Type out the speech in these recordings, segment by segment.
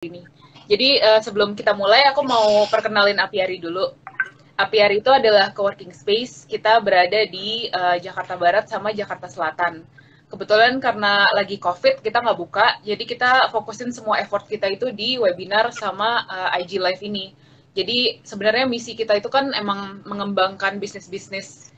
ini. Jadi sebelum kita mulai, aku mau perkenalin Apiari dulu. Apiari itu adalah coworking space. Kita berada di Jakarta Barat sama Jakarta Selatan. Kebetulan karena lagi COVID, kita nggak buka, jadi kita fokusin semua effort kita itu di webinar sama IG Live ini. Jadi sebenarnya misi kita itu kan emang mengembangkan bisnis-bisnis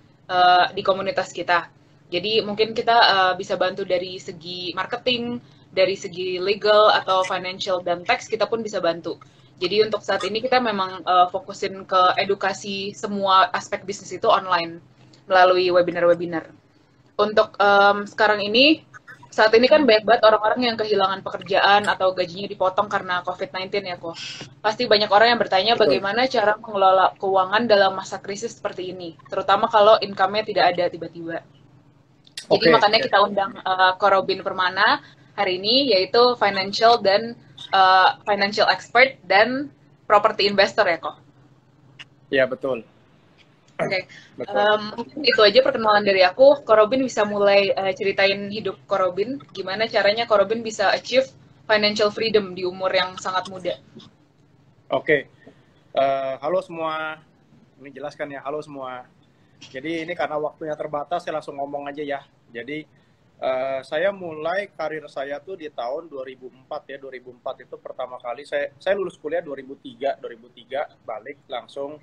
di komunitas kita. Jadi mungkin kita bisa bantu dari segi marketing, dari segi legal atau financial dan tax kita pun bisa bantu. Jadi untuk saat ini kita memang fokusin ke edukasi semua aspek bisnis itu online melalui webinar-webinar. Untuk sekarang ini, saat ini kan banyak banget orang-orang yang kehilangan pekerjaan atau gajinya dipotong karena COVID-19 ya kok. Pasti banyak orang yang bertanya Betul. bagaimana cara mengelola keuangan dalam masa krisis seperti ini, terutama kalau income-nya tidak ada tiba-tiba. Jadi Oke, makanya oke. kita undang Ko Robin Permana hari ini, yaitu financial dan financial expert dan property investor ya kok. Ya, betul. Oke, Betul. mungkin itu aja perkenalan dari aku. Ko Robin bisa mulai ceritain hidup Ko Robin, gimana caranya Ko Robin bisa achieve financial freedom di umur yang sangat muda. Oke. Halo semua. Ini jelaskan ya, halo semua. Jadi ini karena waktunya terbatas, saya langsung ngomong aja ya. Jadi saya mulai karir saya tuh di tahun 2004 ya. 2004 itu pertama kali saya lulus kuliah 2003 balik langsung.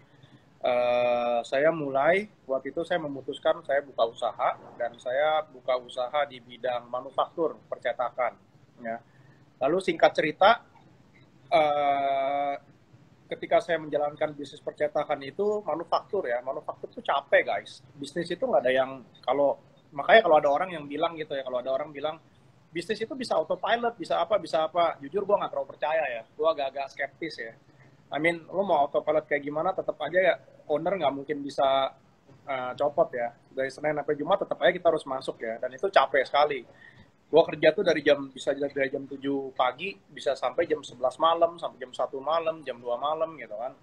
Saya mulai waktu itu saya memutuskan saya buka usaha, dan saya buka usaha di bidang manufaktur percetakan ya. Lalu singkat cerita, ketika saya menjalankan bisnis percetakan itu manufaktur tuh capek guys. Bisnis itu nggak ada yang, makanya kalau ada orang yang bilang gitu ya, kalau ada orang bilang bisnis itu bisa autopilot, bisa apa, jujur gue nggak terlalu percaya ya, gue agak-agak skeptis ya. I mean, lo mau autopilot kayak gimana, tetap aja ya owner nggak mungkin bisa copot ya, dari Senin sampai Jumat tetap aja kita harus masuk ya, dan itu capek sekali. Gue kerja tuh bisa dari jam 7 pagi bisa sampai jam 11 malam, sampai jam 1 malam, jam 2 malam gitu kan.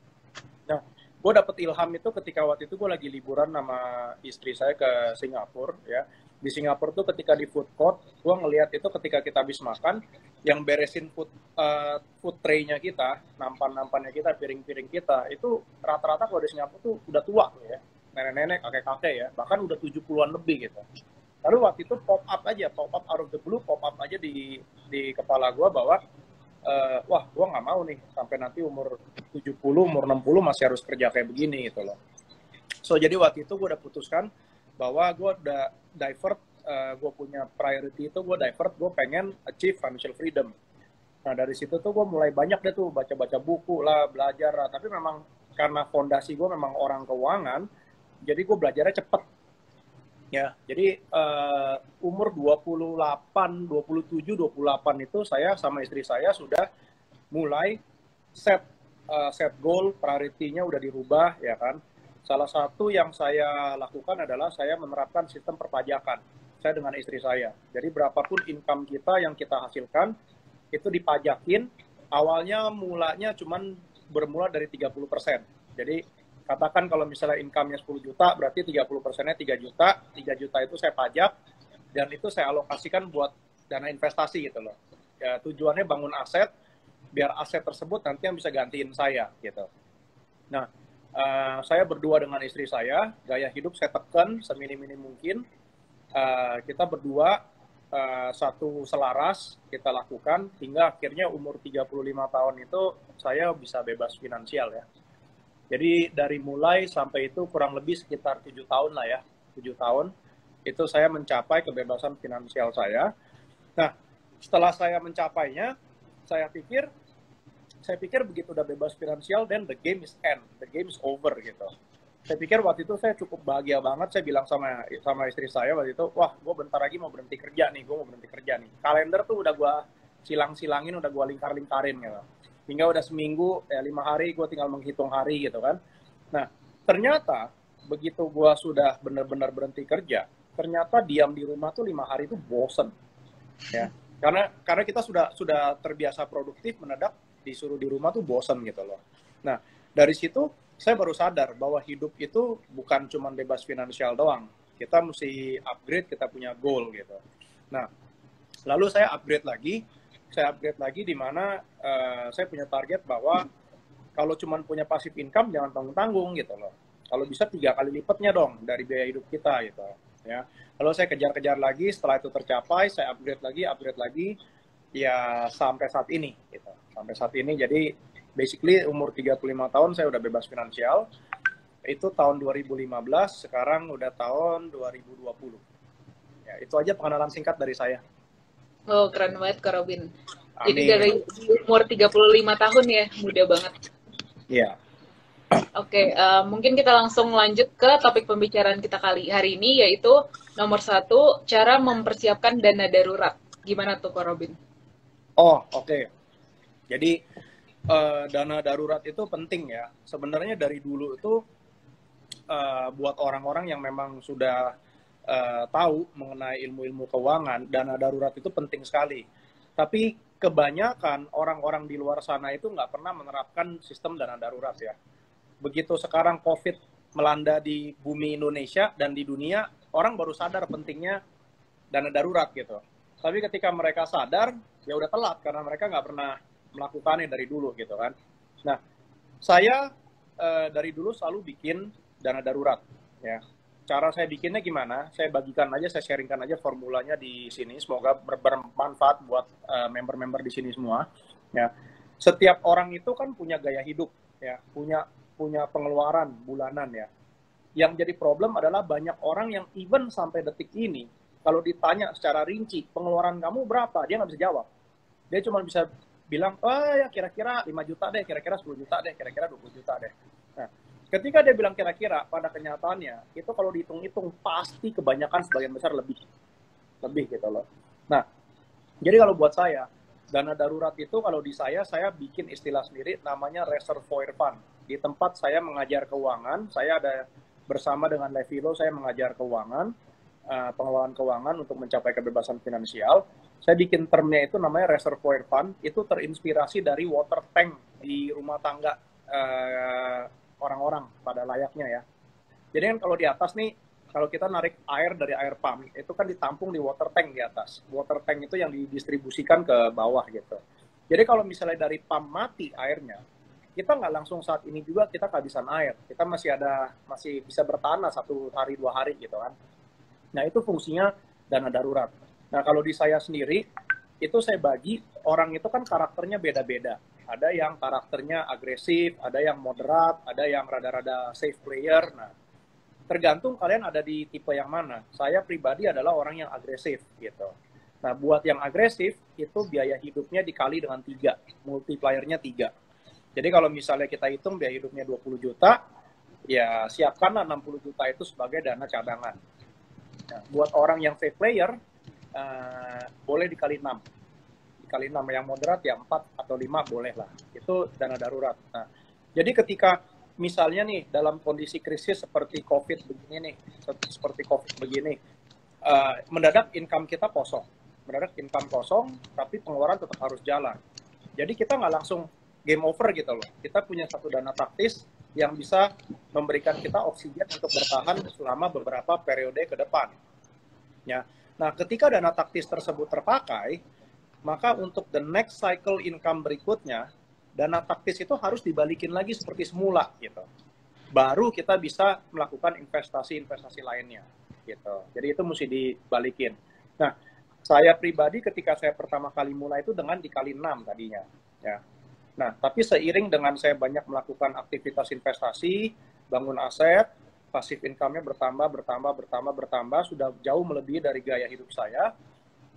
Nah, gue dapet ilham itu ketika waktu itu gue lagi liburan sama istri saya ke Singapura ya. Di Singapura tuh ketika di food court, gue ngelihat itu ketika kita habis makan, yang beresin food tray-nya kita, nampan-nampannya kita, piring-piring kita, itu rata-rata kalau di Singapura tuh udah tua ya. Nenek-nenek, kakek-kakek ya, bahkan udah 70-an lebih gitu. Lalu waktu itu pop up out of the blue, pop up aja di kepala gue bahwa wah, gue nggak mau nih sampai nanti umur 70, umur 60 masih harus kerja kayak begini gitu loh. So jadi waktu itu gue udah putuskan bahwa gue udah divert, gue punya priority itu gue divert, gue pengen achieve financial freedom. Nah dari situ tuh gue mulai banyak deh tuh baca-baca buku lah, belajar lah. Tapi memang karena fondasi gue memang orang keuangan, jadi gue belajarnya cepet. Ya, jadi umur 28, 27, 28 itu saya sama istri saya sudah mulai set goal, priority-nya udah dirubah ya kan. Salah satu yang saya lakukan adalah saya menerapkan sistem perpajakan. Saya dengan istri saya. Jadi berapapun income kita yang kita hasilkan itu dipajakin. Awalnya mulanya bermula dari 30%. Jadi katakan kalau misalnya income-nya 10 juta, berarti 30%-nya 3 juta. 3 juta itu saya pajak, dan itu saya alokasikan buat dana investasi gitu loh. Ya, tujuannya bangun aset, biar aset tersebut nanti yang bisa gantiin saya gitu. Nah, saya berdua dengan istri saya, gaya hidup saya tekan seminim-minim mungkin. Kita berdua satu selaras kita lakukan, hingga akhirnya umur 35 tahun itu saya bisa bebas finansial ya. Jadi dari mulai sampai itu kurang lebih sekitar 7 tahun lah ya, 7 tahun itu saya mencapai kebebasan finansial saya. Nah, setelah saya mencapainya, saya pikir begitu udah bebas finansial, then the game is end, the game is over gitu. Saya pikir waktu itu saya cukup bahagia banget. Saya bilang sama istri saya waktu itu, wah, gue bentar lagi mau berhenti kerja nih, Kalender tuh udah gue silang-silangin, udah gue lingkar-lingkarin gitu. Hingga udah seminggu, 5 hari gue tinggal menghitung hari gitu kan. Nah, ternyata begitu gue sudah benar-benar berhenti kerja, ternyata diam di rumah tuh 5 hari itu bosen. Ya. Karena kita sudah terbiasa produktif, mendadak disuruh di rumah tuh bosen gitu loh. Nah, dari situ saya baru sadar bahwa hidup itu bukan cuma bebas finansial doang. Kita mesti upgrade, kita punya goal gitu. Nah, lalu saya upgrade lagi, saya upgrade lagi di mana saya punya target bahwa kalau cuma punya passive income jangan tanggung-tanggung gitu loh. Kalau bisa 3 kali lipatnya dong dari biaya hidup kita gitu ya. Kalau saya kejar-kejar lagi, setelah itu tercapai, saya upgrade lagi ya sampai saat ini gitu. Sampai saat ini jadi basically umur 35 tahun saya udah bebas finansial. Itu tahun 2015, sekarang udah tahun 2020. Ya, itu aja pengenalan singkat dari saya. Oh, keren banget Kak Robin. Jadi Amin. dari umur 35 tahun ya, muda banget. Iya. Oke, mungkin kita langsung lanjut ke topik pembicaraan kita kali hari ini, yaitu nomor 1, cara mempersiapkan dana darurat. Gimana tuh Kak Robin? Oh, oke. Jadi dana darurat itu penting ya. Sebenarnya dari dulu itu buat orang-orang yang memang sudah tahu mengenai ilmu-ilmu keuangan, dana darurat itu penting sekali. Tapi kebanyakan orang-orang di luar sana itu nggak pernah menerapkan sistem dana darurat ya. Begitu sekarang COVID melanda di bumi Indonesia dan di dunia, orang baru sadar pentingnya dana darurat gitu. Tapi ketika mereka sadar, ya udah telat karena mereka nggak pernah melakukannya dari dulu gitu kan. Nah, saya dari dulu selalu bikin dana darurat ya. Cara saya bikinnya gimana? Saya bagikan aja, saya sharingkan aja formulanya di sini. Semoga bermanfaat buat member-member di sini semua. Ya, setiap orang itu kan punya gaya hidup, ya, punya pengeluaran bulanan ya. Yang jadi problem adalah banyak orang yang even sampai detik ini, kalau ditanya secara rinci, pengeluaran kamu berapa? Dia nggak bisa jawab. Dia cuma bisa bilang, oh ya kira-kira 5 juta deh, kira-kira 10 juta deh, kira-kira 20 juta deh. Nah, ketika dia bilang kira-kira, pada kenyataannya, itu kalau dihitung-hitung pasti kebanyakan sebagian besar lebih gitu loh. Nah, jadi kalau buat saya, dana darurat itu kalau di saya bikin istilah sendiri namanya reservoir fund. Di tempat saya mengajar keuangan, saya ada bersama dengan Levilo, saya mengajar keuangan, pengelolaan keuangan untuk mencapai kebebasan finansial. Saya bikin termnya itu namanya reservoir fund, itu terinspirasi dari water tank di rumah tangga orang-orang pada layaknya ya. Jadi kan kalau di atas nih, kalau kita narik air dari air pump, itu kan ditampung di water tank di atas. Water tank itu yang didistribusikan ke bawah gitu. Jadi kalau misalnya dari pump mati airnya, kita nggak langsung saat ini juga kita kehabisan air. Kita masih bisa bertahan 1 hari 2 hari gitu kan. Nah itu fungsinya dana darurat. Nah kalau di saya sendiri, itu saya bagi, orang itu kan karakternya beda-beda. Ada yang karakternya agresif, ada yang moderat, ada yang rada-rada safe player. Nah, tergantung kalian ada di tipe yang mana. Saya pribadi adalah orang yang agresif gitu. Nah, buat yang agresif, itu biaya hidupnya dikali dengan 3, multipliernya 3. Jadi kalau misalnya kita hitung biaya hidupnya 20 juta, ya siapkanlah 60 juta itu sebagai dana cadangan. Nah, buat orang yang safe player, boleh dikali 6. Dikali 6, yang moderat ya 4 atau 5 boleh lah. Itu dana darurat. Nah, jadi ketika misalnya nih dalam kondisi krisis seperti COVID begini nih, mendadak income kita kosong. Mendadak income kosong, tapi pengeluaran tetap harus jalan. Jadi kita nggak langsung game over gitu loh. Kita punya satu dana taktis yang bisa memberikan kita oksigen untuk bertahan selama beberapa periode ke depan. Ya. Nah, ketika dana taktis tersebut terpakai, maka untuk the next cycle income berikutnya, dana taktis itu harus dibalikin lagi seperti semula gitu. Baru kita bisa melakukan investasi-investasi lainnya gitu. Jadi itu mesti dibalikin. Nah, saya pribadi ketika saya pertama kali mulai itu dengan dikali 6 tadinya ya. Nah, tapi seiring dengan saya banyak melakukan aktivitas investasi, bangun aset, pasif income-nya bertambah, sudah jauh melebihi dari gaya hidup saya.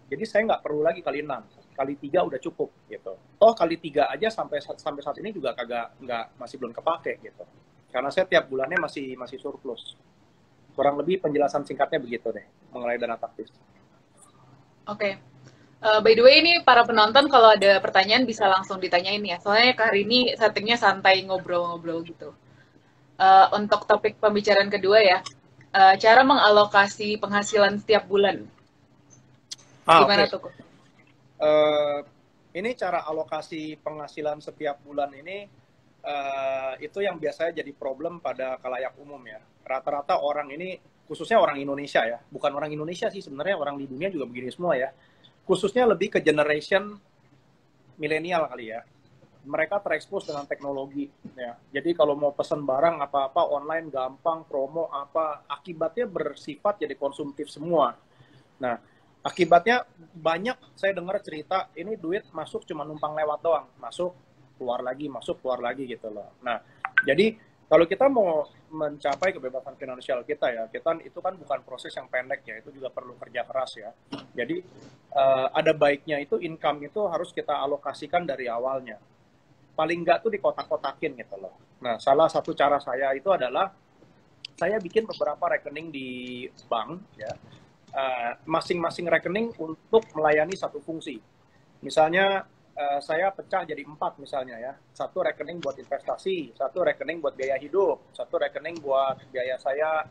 Jadi saya nggak perlu lagi kali 6, kali 3 udah cukup gitu. Toh kali 3 aja sampai saat ini juga masih belum kepake gitu. Karena saya tiap bulannya masih surplus. Kurang lebih penjelasan singkatnya begitu deh mengenai dana taktis. Oke. By the way, ini para penonton kalau ada pertanyaan bisa langsung ditanyain ya. Soalnya hari ini settingnya santai ngobrol-ngobrol gitu. Untuk topik pembicaraan kedua ya, cara mengalokasi penghasilan setiap bulan. Gimana tuh? Ini cara alokasi penghasilan setiap bulan ini, itu yang biasanya jadi problem pada khalayak umum ya. Rata-rata orang ini, khususnya orang Indonesia ya, bukan orang Indonesia sih sebenarnya, orang di dunia juga begini semua ya. Khususnya lebih ke generation milenial kali ya, mereka terekspos dengan teknologi ya. Jadi kalau mau pesan barang apa-apa online gampang, promo apa, akibatnya bersifat jadi konsumtif semua. Nah, akibatnya banyak saya dengar cerita ini duit masuk cuma numpang lewat doang, masuk keluar lagi gitu loh. Nah, jadi kalau kita mau mencapai kebebasan finansial kita ya, kita itu kan bukan proses yang pendek ya, itu juga perlu kerja keras ya. Jadi ada baiknya itu income itu harus kita alokasikan dari awalnya. Paling nggak tuh dikotak-kotakin gitu loh. Nah, salah satu cara saya itu adalah saya bikin beberapa rekening di bank ya, masing-masing rekening untuk melayani satu fungsi. Misalnya saya pecah jadi 4 misalnya ya, satu rekening buat investasi, satu rekening buat biaya hidup, satu rekening buat biaya saya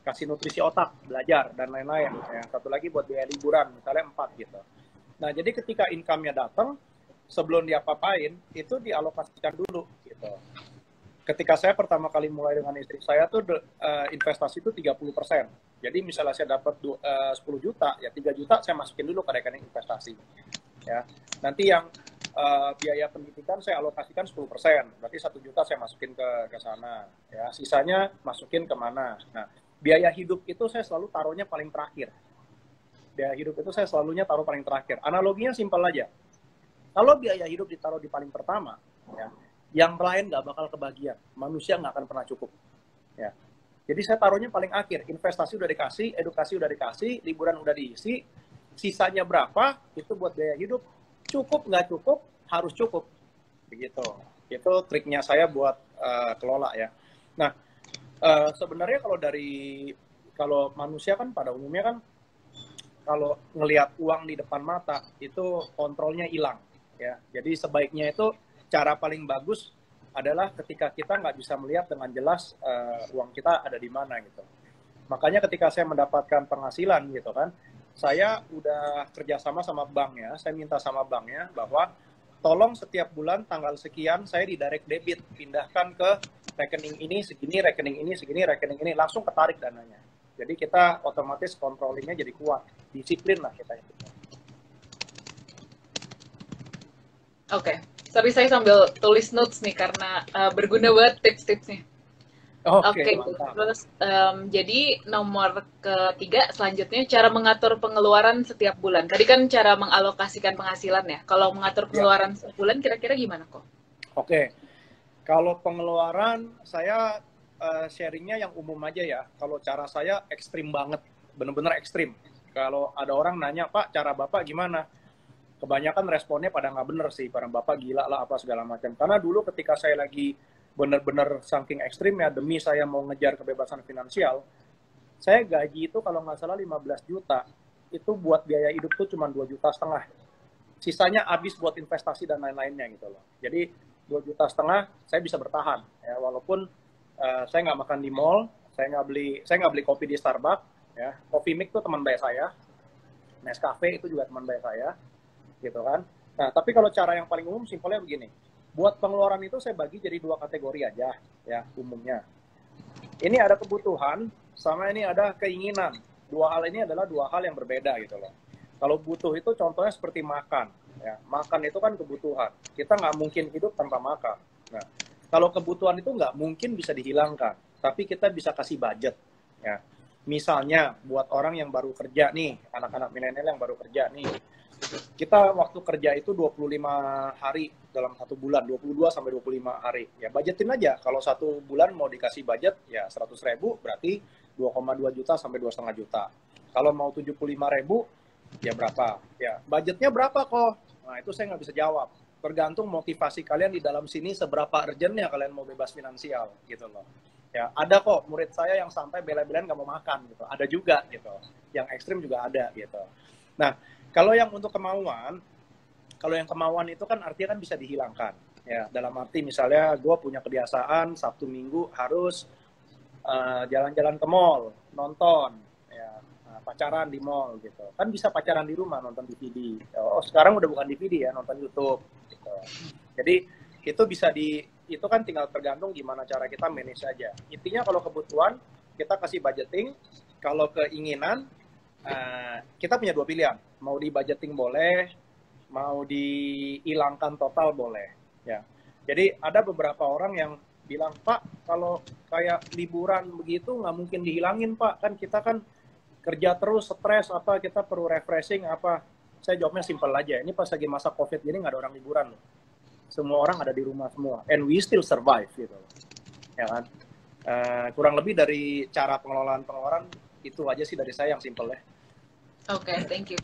kasih nutrisi otak, belajar dan lain-lain ya, satu lagi buat biaya liburan, misalnya 4 gitu. Nah, jadi ketika income-nya datang, sebelum diapa-apain, itu dialokasikan dulu gitu. Ketika saya pertama kali mulai dengan istri saya tuh investasi itu 30%. Jadi misalnya saya dapat 10 juta, ya 3 juta saya masukin dulu ke rekening investasi. Ya. Nanti yang biaya pendidikan saya alokasikan 10%. Berarti 1 juta saya masukin ke sana. Ya. Sisanya masukin kemana. Nah, biaya hidup itu saya selalu taruhnya paling terakhir. Biaya hidup itu saya selalunya taruh paling terakhir. Analoginya simpel aja. Kalau biaya hidup ditaruh di paling pertama, ya, yang lain nggak bakal kebagian. Manusia nggak akan pernah cukup. Ya. Jadi saya taruhnya paling akhir. Investasi udah dikasih, edukasi udah dikasih, liburan udah diisi, sisanya berapa, itu buat biaya hidup. Cukup, nggak cukup, harus cukup. Begitu. Itu triknya saya buat kelola ya. Nah, sebenarnya kalau manusia kan pada umumnya kan, kalau ngelihat uang di depan mata, itu kontrolnya hilang. Ya. Jadi sebaiknya itu cara paling bagus adalah ketika kita nggak bisa melihat dengan jelas uang kita ada di mana gitu. Makanya ketika saya mendapatkan penghasilan gitu kan, saya udah kerjasama sama bank ya, saya minta sama banknya bahwa tolong setiap bulan tanggal sekian saya di direct debit, pindahkan ke rekening ini segini, rekening ini segini, rekening ini, langsung ketarik dananya. Jadi kita otomatis controllingnya jadi kuat, disiplin lah kita itu. Oke, tapi saya sambil tulis notes nih karena berguna banget tips-tipsnya. Oke, terus jadi nomor ketiga selanjutnya cara mengatur pengeluaran setiap bulan. Tadi kan cara mengalokasikan penghasilan ya. Kalau mengatur pengeluaran setiap bulan kira-kira gimana kok? Oke, kalau pengeluaran saya sharingnya yang umum aja ya. Kalau cara saya ekstrim banget, bener-bener ekstrim. Kalau ada orang nanya, Pak, cara Bapak gimana? Kebanyakan responnya pada nggak bener sih, pada Bapak gila lah apa segala macam. Karena dulu ketika saya lagi bener-bener saking ekstrim ya, demi saya mau ngejar kebebasan finansial, saya gaji itu kalau nggak salah 15 juta, itu buat biaya hidup tuh cuma 2,5 juta. Sisanya habis buat investasi dan lain-lainnya gitu loh. Jadi 2,5 juta saya bisa bertahan ya, walaupun saya nggak makan di mall, saya nggak beli kopi di Starbucks ya. Coffee Mix itu teman baik saya, Nescafe itu juga teman baik saya gitu kan. Nah, tapi kalau cara yang paling umum simpelnya begini. Buat pengeluaran itu saya bagi jadi 2 kategori aja ya umumnya. Ini ada kebutuhan sama ini ada keinginan. Dua hal ini adalah 2 hal yang berbeda gitu loh. Kalau butuh itu contohnya seperti makan ya. Makan itu kan kebutuhan. Kita nggak mungkin hidup tanpa makan. Nah, kalau kebutuhan itu nggak mungkin bisa dihilangkan, tapi kita bisa kasih budget ya. Misalnya buat orang yang baru kerja nih, anak-anak milenial yang baru kerja nih, kita waktu kerja itu 25 hari dalam 1 bulan, 22 sampai 25 hari. Ya budgetin aja, kalau 1 bulan mau dikasih budget, ya 100.000 berarti 2,2 juta sampai 2,5 juta. Kalau mau 75.000, ya berapa? Ya budgetnya berapa kok? Nah itu saya nggak bisa jawab. Tergantung motivasi kalian di dalam sini, seberapa urgentnya kalian mau bebas finansial gitu loh. Ya ada kok murid saya yang sampai bela-belain nggak mau makan gitu. Ada juga gitu. Yang ekstrim juga ada gitu. Nah, kalau yang untuk kemauan, kalau yang kemauan itu kan artinya kan bisa dihilangkan. Ya, dalam arti misalnya gue punya kebiasaan Sabtu Minggu harus jalan-jalan ke mall, nonton, ya, pacaran di mall gitu. Kan bisa pacaran di rumah nonton DVD. Oh, sekarang udah bukan DVD ya, nonton YouTube. Gitu. Jadi itu itu kan tinggal tergantung gimana cara kita manage aja. Intinya kalau kebutuhan kita kasih budgeting, kalau keinginan kita punya 2 pilihan. Mau di budgeting boleh, mau dihilangkan total boleh. Ya. Jadi ada beberapa orang yang bilang, Pak, kalau kayak liburan begitu nggak mungkin dihilangin, Pak. Kan kita kan kerja terus, stres, apa kita perlu refreshing, apa. Saya jawabnya simpel aja. Ini pas lagi masa COVID gini nggak ada orang liburan loh. Semua orang ada di rumah semua. And we still survive, gitu. Ya kan? Kurang lebih dari cara pengelolaan itu aja sih dari saya yang simple ya. Oke, thank you.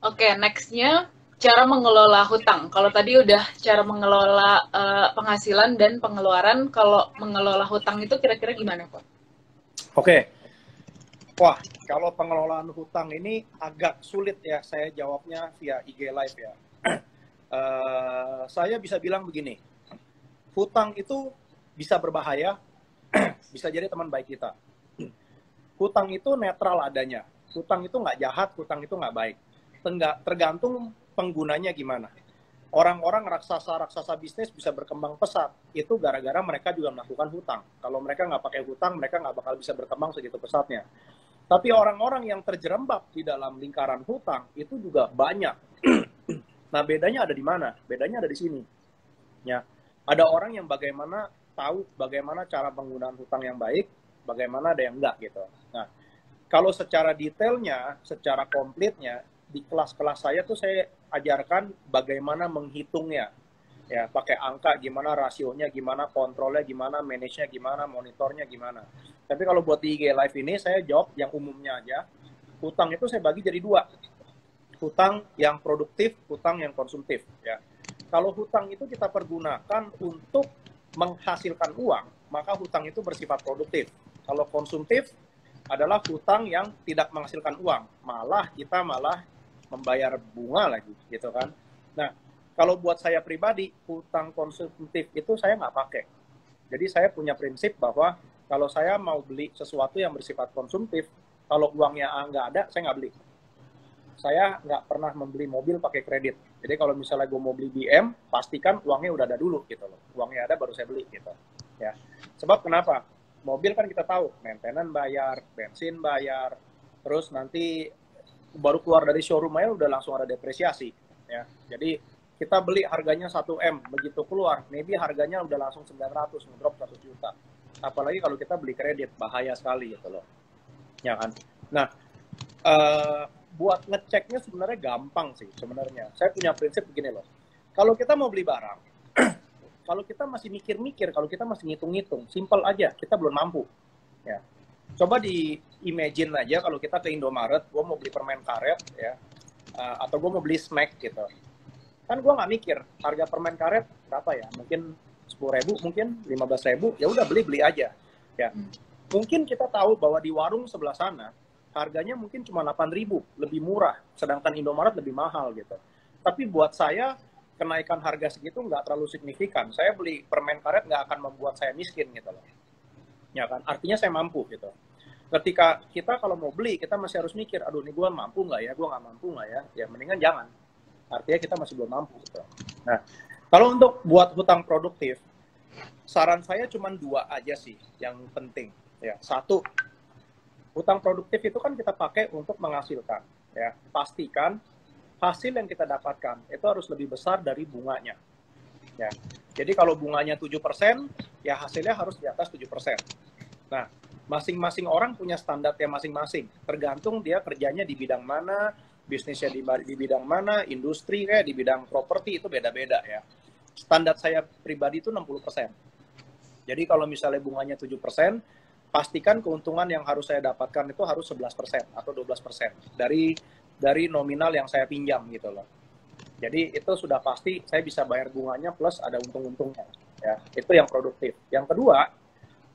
Oke, nextnya cara mengelola hutang. Kalau tadi udah cara mengelola penghasilan dan pengeluaran, kalau mengelola hutang itu kira-kira gimana, Pak? Oke. Wah, kalau pengelolaan hutang ini agak sulit ya saya jawabnya via IG Live ya. Saya bisa bilang begini, hutang itu bisa berbahaya, bisa jadi teman baik kita. Hutang itu netral adanya. Hutang itu nggak jahat, hutang itu nggak baik. Tergantung penggunanya gimana. Orang-orang raksasa-raksasa bisnis bisa berkembang pesat. Itu gara-gara mereka juga melakukan hutang. Kalau mereka nggak pakai hutang, mereka nggak bakal bisa berkembang segitu pesatnya. Tapi orang-orang yang terjerembab di dalam lingkaran hutang, itu juga banyak. Nah, bedanya ada di mana? Bedanya ada di sini. Ya, ada orang yang bagaimana tahu bagaimana cara penggunaan hutang yang baik, bagaimana ada yang enggak gitu. Nah, kalau secara detailnya, secara komplitnya, di kelas-kelas saya tuh saya ajarkan bagaimana menghitungnya. Ya, pakai angka, gimana rasionya, gimana kontrolnya, gimana manage-nya, gimana monitornya, gimana. Tapi kalau buat di IG Live ini, saya jawab yang umumnya aja. Hutang itu saya bagi jadi dua. Hutang yang produktif, hutang yang konsumtif. Ya. Kalau hutang itu kita pergunakan untuk menghasilkan uang, maka hutang itu bersifat produktif. Kalau konsumtif adalah hutang yang tidak menghasilkan uang, kita malah membayar bunga lagi, gitu kan. Nah, kalau buat saya pribadi, hutang konsumtif itu saya nggak pakai. Jadi saya punya prinsip bahwa kalau saya mau beli sesuatu yang bersifat konsumtif, kalau uangnya nggak ada, saya nggak beli. Saya nggak pernah membeli mobil pakai kredit. Jadi kalau misalnya gue mau beli BM, pastikan uangnya udah ada dulu gitu loh. Uangnya ada baru saya beli gitu. Ya. Sebab kenapa? Mobil kan kita tahu, maintenance bayar, bensin bayar, terus nanti baru keluar dari showroom aja udah langsung ada depresiasi. Ya. Jadi kita beli harganya 1M, begitu keluar, maybe harganya udah langsung 900, ngedrop 1 juta. Apalagi kalau kita beli kredit, bahaya sekali gitu loh. Ya kan? Nah, buat ngeceknya sebenarnya gampang sih sebenarnya. Saya punya prinsip begini loh. Kalau kita mau beli barang, kalau kita masih mikir-mikir, kalau kita masih ngitung-ngitung, simple aja, kita belum mampu. Ya. Coba di imagine aja kalau kita ke Indomaret, gue mau beli permen karet, ya, atau gue mau beli snack gitu. Kan gue nggak mikir harga permen karet berapa ya? Mungkin 10.000, mungkin 15.000, ya udah beli aja. Ya. Mungkin kita tahu bahwa di warung sebelah sana harganya mungkin cuma 8.000, lebih murah, sedangkan Indomaret lebih mahal gitu. Tapi buat saya, kenaikan harga segitu nggak terlalu signifikan. Saya beli permen karet nggak akan membuat saya miskin gitu loh. Ya kan? Artinya saya mampu gitu. Ketika kita kalau mau beli, kita masih harus mikir, aduh ini gue mampu nggak ya, gue nggak mampu nggak ya, ya mendingan jangan. Artinya kita masih belum mampu gitu. Nah, kalau untuk buat hutang produktif, saran saya cuma 2 aja sih yang penting. Ya, 1, hutang produktif itu kan kita pakai untuk menghasilkan. Ya, pastikan hasil yang kita dapatkan itu harus lebih besar dari bunganya. Ya, jadi kalau bunganya 7%, ya hasilnya harus di atas 7%. Nah, masing-masing orang punya standarnya masing-masing. Tergantung dia kerjanya di bidang mana, bisnisnya di bidang mana, industri kayak di bidang properti itu beda-beda ya. Standar saya pribadi itu 60%. Jadi kalau misalnya bunganya 7%, pastikan keuntungan yang harus saya dapatkan itu harus 11% atau 12% dari nominal yang saya pinjam gitu loh. Jadi itu sudah pasti saya bisa bayar bunganya plus ada untung-untungnya. Ya, itu yang produktif. Yang kedua,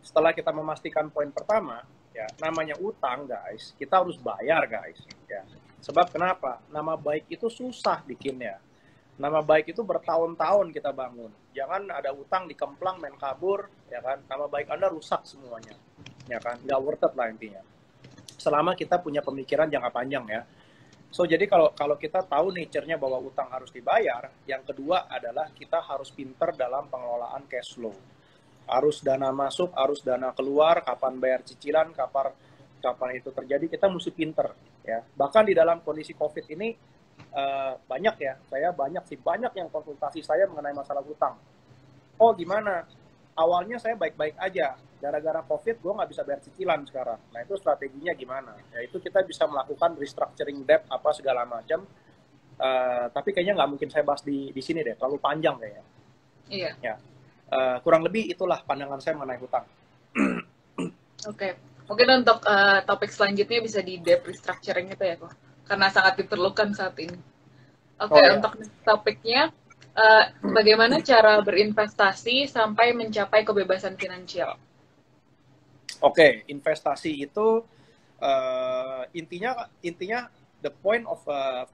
setelah kita memastikan poin pertama, ya namanya utang guys, kita harus bayar guys. Ya. Sebab kenapa? Nama baik itu susah bikinnya. Nama baik itu bertahun-tahun kita bangun. Jangan ada utang dikemplang main kabur, ya kan? Nama baik Anda rusak semuanya. Ya kan, nggak worth it lah intinya. Selama kita punya pemikiran jangka panjang ya. So jadi kalau kita tahu nature-nya bahwa utang harus dibayar, yang kedua adalah kita harus pinter dalam pengelolaan cash flow. Harus dana masuk, harus dana keluar, kapan bayar cicilan, kapan itu terjadi, kita mesti pinter ya. Bahkan di dalam kondisi COVID ini banyak ya, saya banyak yang konsultasi saya mengenai masalah hutang. Oh gimana? Awalnya saya baik-baik aja, gara-gara COVID gue nggak bisa bayar cicilan sekarang. Nah itu strateginya gimana? Yaitu kita bisa melakukan restructuring debt apa segala macam. Tapi kayaknya nggak mungkin saya bahas di sini deh, terlalu panjang kayaknya. Iya. Ya. Kurang lebih itulah pandangan saya mengenai hutang. Oke. Mungkin untuk topik selanjutnya bisa di debt restructuring itu ya kok, karena sangat diperlukan saat ini. Oke, Ya. untuk topiknya, bagaimana cara berinvestasi sampai mencapai kebebasan finansial? Oke, investasi itu intinya the point of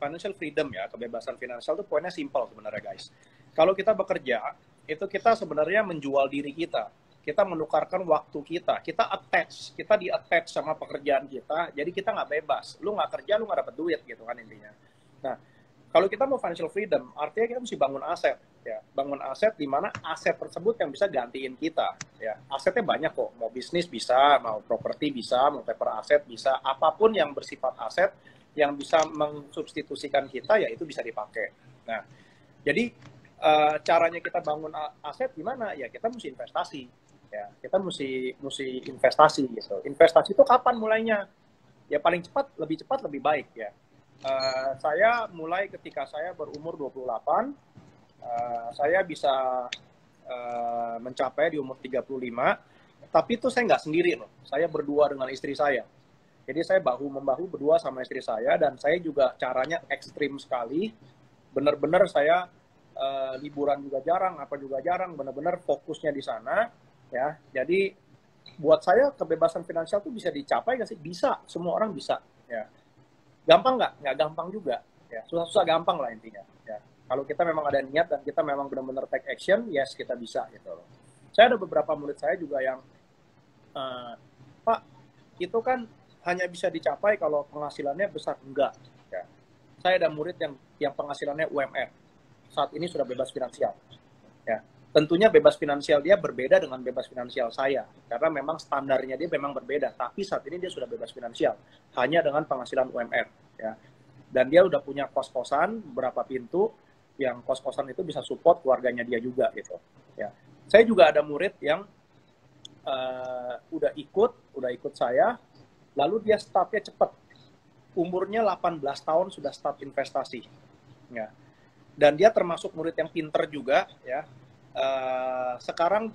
financial freedom ya, kebebasan finansial itu poinnya simple sebenarnya guys. Kalau kita bekerja, itu kita sebenarnya menjual diri kita menukarkan waktu kita di attach sama pekerjaan kita, jadi kita nggak bebas. Lu nggak kerja, lu nggak dapet duit gitu kan intinya. Nah, kalau kita mau financial freedom, artinya kita mesti bangun aset. Ya, bangun aset di mana aset tersebut yang bisa gantiin kita. Ya, asetnya banyak kok. Mau bisnis bisa, mau properti bisa, mau paper aset bisa, apapun yang bersifat aset yang bisa mensubstitusikan kita, ya itu bisa dipakai. Nah, jadi caranya kita bangun aset gimana? Ya kita mesti investasi. Ya, kita mesti investasi gitu. Investasi itu kapan mulainya? Ya paling cepat lebih baik ya. Saya mulai ketika saya berumur 28, saya bisa mencapai di umur 35, tapi itu saya nggak sendiri loh, saya berdua dengan istri saya. Jadi saya bahu-membahu berdua sama istri saya, dan saya juga caranya ekstrim sekali, benar-benar saya liburan juga jarang, apa juga jarang, benar-benar fokusnya di sana, ya. Jadi buat saya kebebasan finansial itu bisa dicapai nggak sih? Bisa, semua orang bisa, ya. Gampang nggak? Nggak gampang juga. Ya, susah-susah gampang lah intinya. Ya. Kalau kita memang ada niat dan kita memang benar-benar take action, yes kita bisa gitu loh. Saya ada beberapa murid saya juga yang, Pak, itu kan hanya bisa dicapai kalau penghasilannya besar. Enggak. Ya. Saya ada murid yang penghasilannya UMR. Saat ini sudah bebas finansial. Ya. Tentunya bebas finansial dia berbeda dengan bebas finansial saya, karena memang standarnya dia memang berbeda, tapi saat ini dia sudah bebas finansial, hanya dengan penghasilan UMR. Ya. Dan dia udah punya kos-kosan, beberapa pintu, yang kos-kosan itu bisa support keluarganya dia juga gitu. Ya. Saya juga ada murid yang udah ikut saya, lalu dia startnya cepat. Umurnya 18 tahun sudah start investasi. Ya. Dan dia termasuk murid yang pinter juga, ya. Sekarang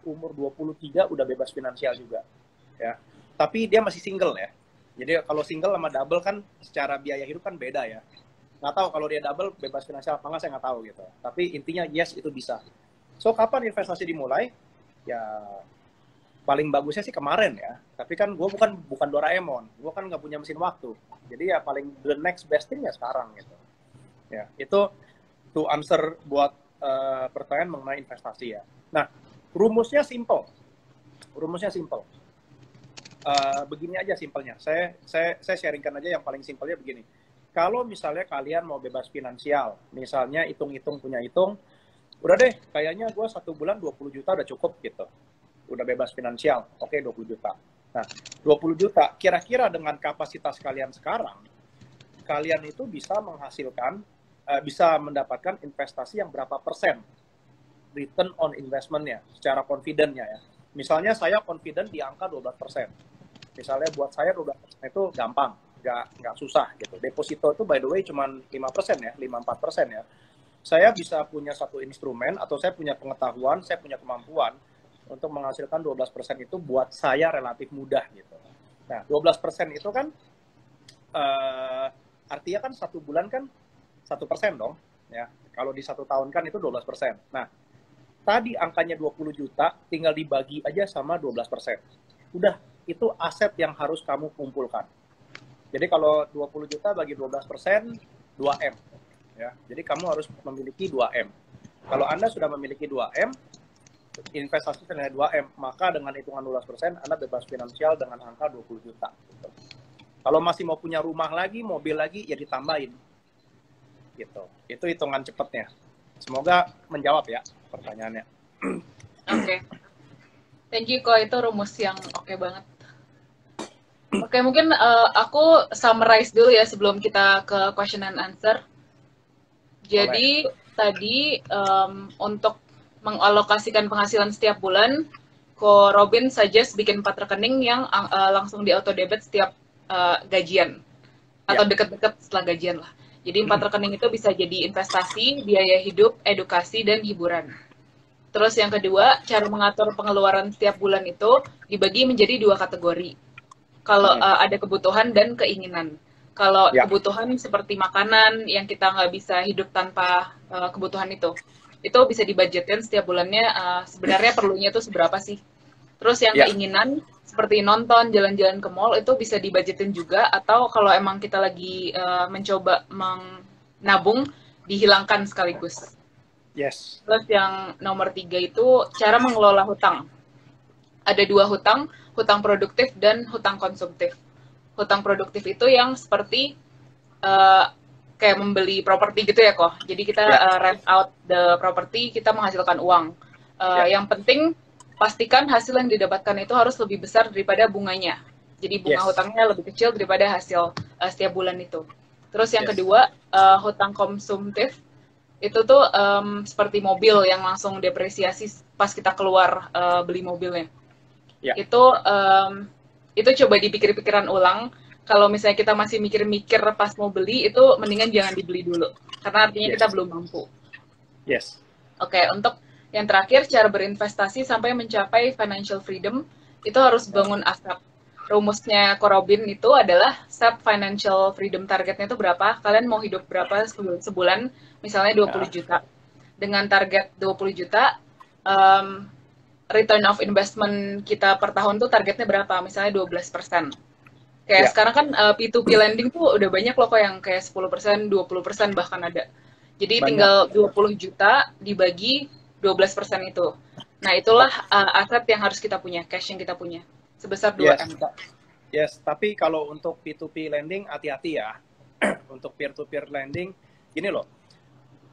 umur 23 udah bebas finansial juga, ya. Tapi dia masih single ya. Jadi kalau single sama double kan secara biaya hidup kan beda ya. Nggak tahu kalau dia double bebas finansial apa nggak, saya nggak tahu gitu. Tapi intinya yes itu bisa. So kapan investasi dimulai? Ya paling bagusnya sih kemarin ya. Tapi kan gue bukan Doraemon, gue kan nggak punya mesin waktu. Jadi ya paling the next best thing ya sekarang gitu. Ya itu to answer buat pertanyaan mengenai investasi ya. Nah, rumusnya simple. Begini aja simpelnya. Saya sharingkan aja yang paling simpelnya begini. Kalau misalnya kalian mau bebas finansial, misalnya hitung-hitung punya hitung, udah deh, kayaknya gue 1 bulan 20 juta udah cukup gitu. Udah bebas finansial, oke 20 juta. Nah, 20 juta, kira-kira dengan kapasitas kalian sekarang, kalian itu bisa menghasilkan, bisa mendapatkan investasi yang berapa persen return on investment-nya, secara confident-nya ya. Misalnya saya confident di angka 12%. Misalnya buat saya 12% itu gampang, nggak susah gitu. Deposito itu by the way cuma 5% ya, 5-4% ya. Saya bisa punya satu instrumen, atau saya punya pengetahuan, saya punya kemampuan untuk menghasilkan 12% itu buat saya relatif mudah gitu. Nah, 12% itu kan artinya kan 1 bulan kan 1% dong, ya. Kalau di 1 tahun kan itu 12%. Nah, tadi angkanya 20 juta, tinggal dibagi aja sama 12%. Udah, itu aset yang harus kamu kumpulkan. Jadi kalau 20 juta bagi 12%, 2M. Ya, jadi kamu harus memiliki 2M. Kalau Anda sudah memiliki 2M, investasi senilai 2M, maka dengan hitungan 12%, Anda bebas finansial dengan angka 20 juta. Gitu. Kalau masih mau punya rumah lagi, mobil lagi, ya ditambahin. Gitu. Itu hitungan cepatnya. Semoga menjawab ya pertanyaannya. Oke. Thank you kok, itu rumus yang oke banget. Oke, mungkin aku summarize dulu ya sebelum kita ke question and answer. Boleh. Jadi tadi untuk mengalokasikan penghasilan setiap bulan, Ko Robin suggest bikin 4 rekening yang langsung di auto debit setiap gajian atau Ya. deket-deket setelah gajian lah. Jadi 4 rekening itu bisa jadi investasi, biaya hidup, edukasi, dan hiburan. Terus yang kedua, cara mengatur pengeluaran setiap bulan itu dibagi menjadi 2 kategori. Kalau ada kebutuhan dan keinginan. Kalau Ya. kebutuhan seperti makanan yang kita nggak bisa hidup tanpa kebutuhan itu bisa dibudgetin setiap bulannya. Sebenarnya perlunya itu seberapa sih? Terus yang Ya. keinginan seperti nonton, jalan-jalan ke mall itu bisa dibudgetin juga. Atau kalau emang kita lagi mencoba menabung, dihilangkan sekaligus. Yes. Terus yang nomor 3 itu cara mengelola hutang. Ada 2 hutang, hutang produktif dan hutang konsumtif. Hutang produktif itu yang seperti kayak membeli properti gitu ya kok. Jadi kita Ya. rent out the property, kita menghasilkan uang. Ya. Yang penting pastikan hasil yang didapatkan itu harus lebih besar daripada bunganya. Jadi bunga Yes. hutangnya lebih kecil daripada hasil setiap bulan itu. Terus yang Yes. kedua, hutang konsumtif itu tuh seperti mobil yang langsung depresiasi pas kita keluar beli mobilnya. Ya. Itu coba dipikir-pikiran ulang. Kalau misalnya kita masih mikir-mikir pas mau beli, itu mendingan jangan dibeli dulu. Karena artinya Yes. kita belum mampu. Yes. Oke, untuk yang terakhir, cara berinvestasi sampai mencapai financial freedom, itu harus bangun aset. Rumusnya Korobin itu adalah set financial freedom targetnya itu berapa, kalian mau hidup berapa sebulan, misalnya 20 juta. Dengan target 20 juta, return of investment kita per tahun tuh targetnya berapa, misalnya 12%. Kayak Ya. sekarang kan P2P lending tuh udah banyak loh kok yang kayak 10%, 20% bahkan ada. Jadi Banyak. tinggal 20 juta dibagi 12% itu. Nah, itulah aset yang harus kita punya, cash yang kita punya. Sebesar 2M. Yes, tapi kalau untuk P2P lending hati-hati ya. Untuk peer-to-peer lending, gini loh.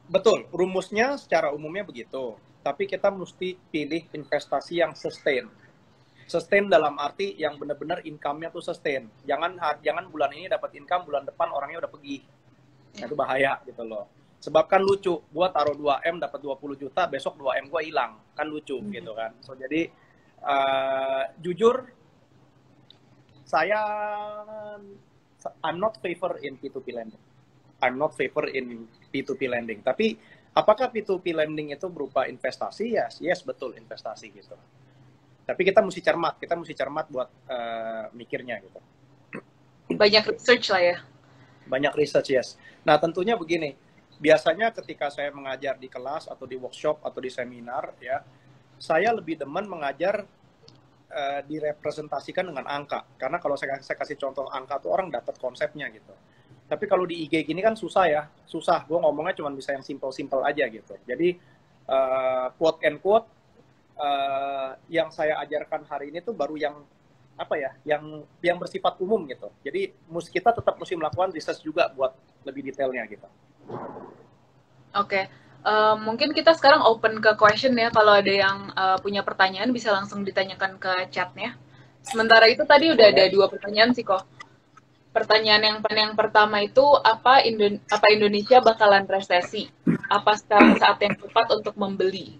Betul, rumusnya secara umumnya begitu. Tapi kita mesti pilih investasi yang sustain. Sustain dalam arti yang benar-benar income-nya tuh sustain. Jangan bulan ini dapat income, bulan depan orangnya udah pergi. Itu bahaya gitu loh. Sebab kan lucu, gua taruh 2M dapat 20 juta, besok 2M gua hilang. Kan lucu gitu kan. So jadi jujur saya I'm not favor in P2P lending. I'm not favor in P2P lending. Tapi apakah P2P lending itu berupa investasi? Yes, betul investasi gitu. Tapi kita mesti cermat buat mikirnya gitu. Banyak research lah ya. Banyak research, yes. Nah, tentunya begini, biasanya ketika saya mengajar di kelas atau di workshop atau di seminar, ya, saya lebih demen mengajar direpresentasikan dengan angka. Karena kalau saya kasih contoh angka tuh orang dapat konsepnya gitu. Tapi kalau di IG gini kan susah ya, susah. Gue ngomongnya cuma bisa yang simple-simple aja gitu. Jadi quote and quote yang saya ajarkan hari ini tuh baru yang apa ya, yang bersifat umum gitu. Jadi kita tetap mesti melakukan research juga buat lebih detailnya gitu. Oke. Mungkin kita sekarang open ke question ya. Kalau ada yang punya pertanyaan bisa langsung ditanyakan ke chatnya. Sementara itu tadi udah ada 2 pertanyaan sih kok. Pertanyaan yang pertama itu apa Indonesia bakalan resesi? Apa sekarang saat yang tepat untuk membeli?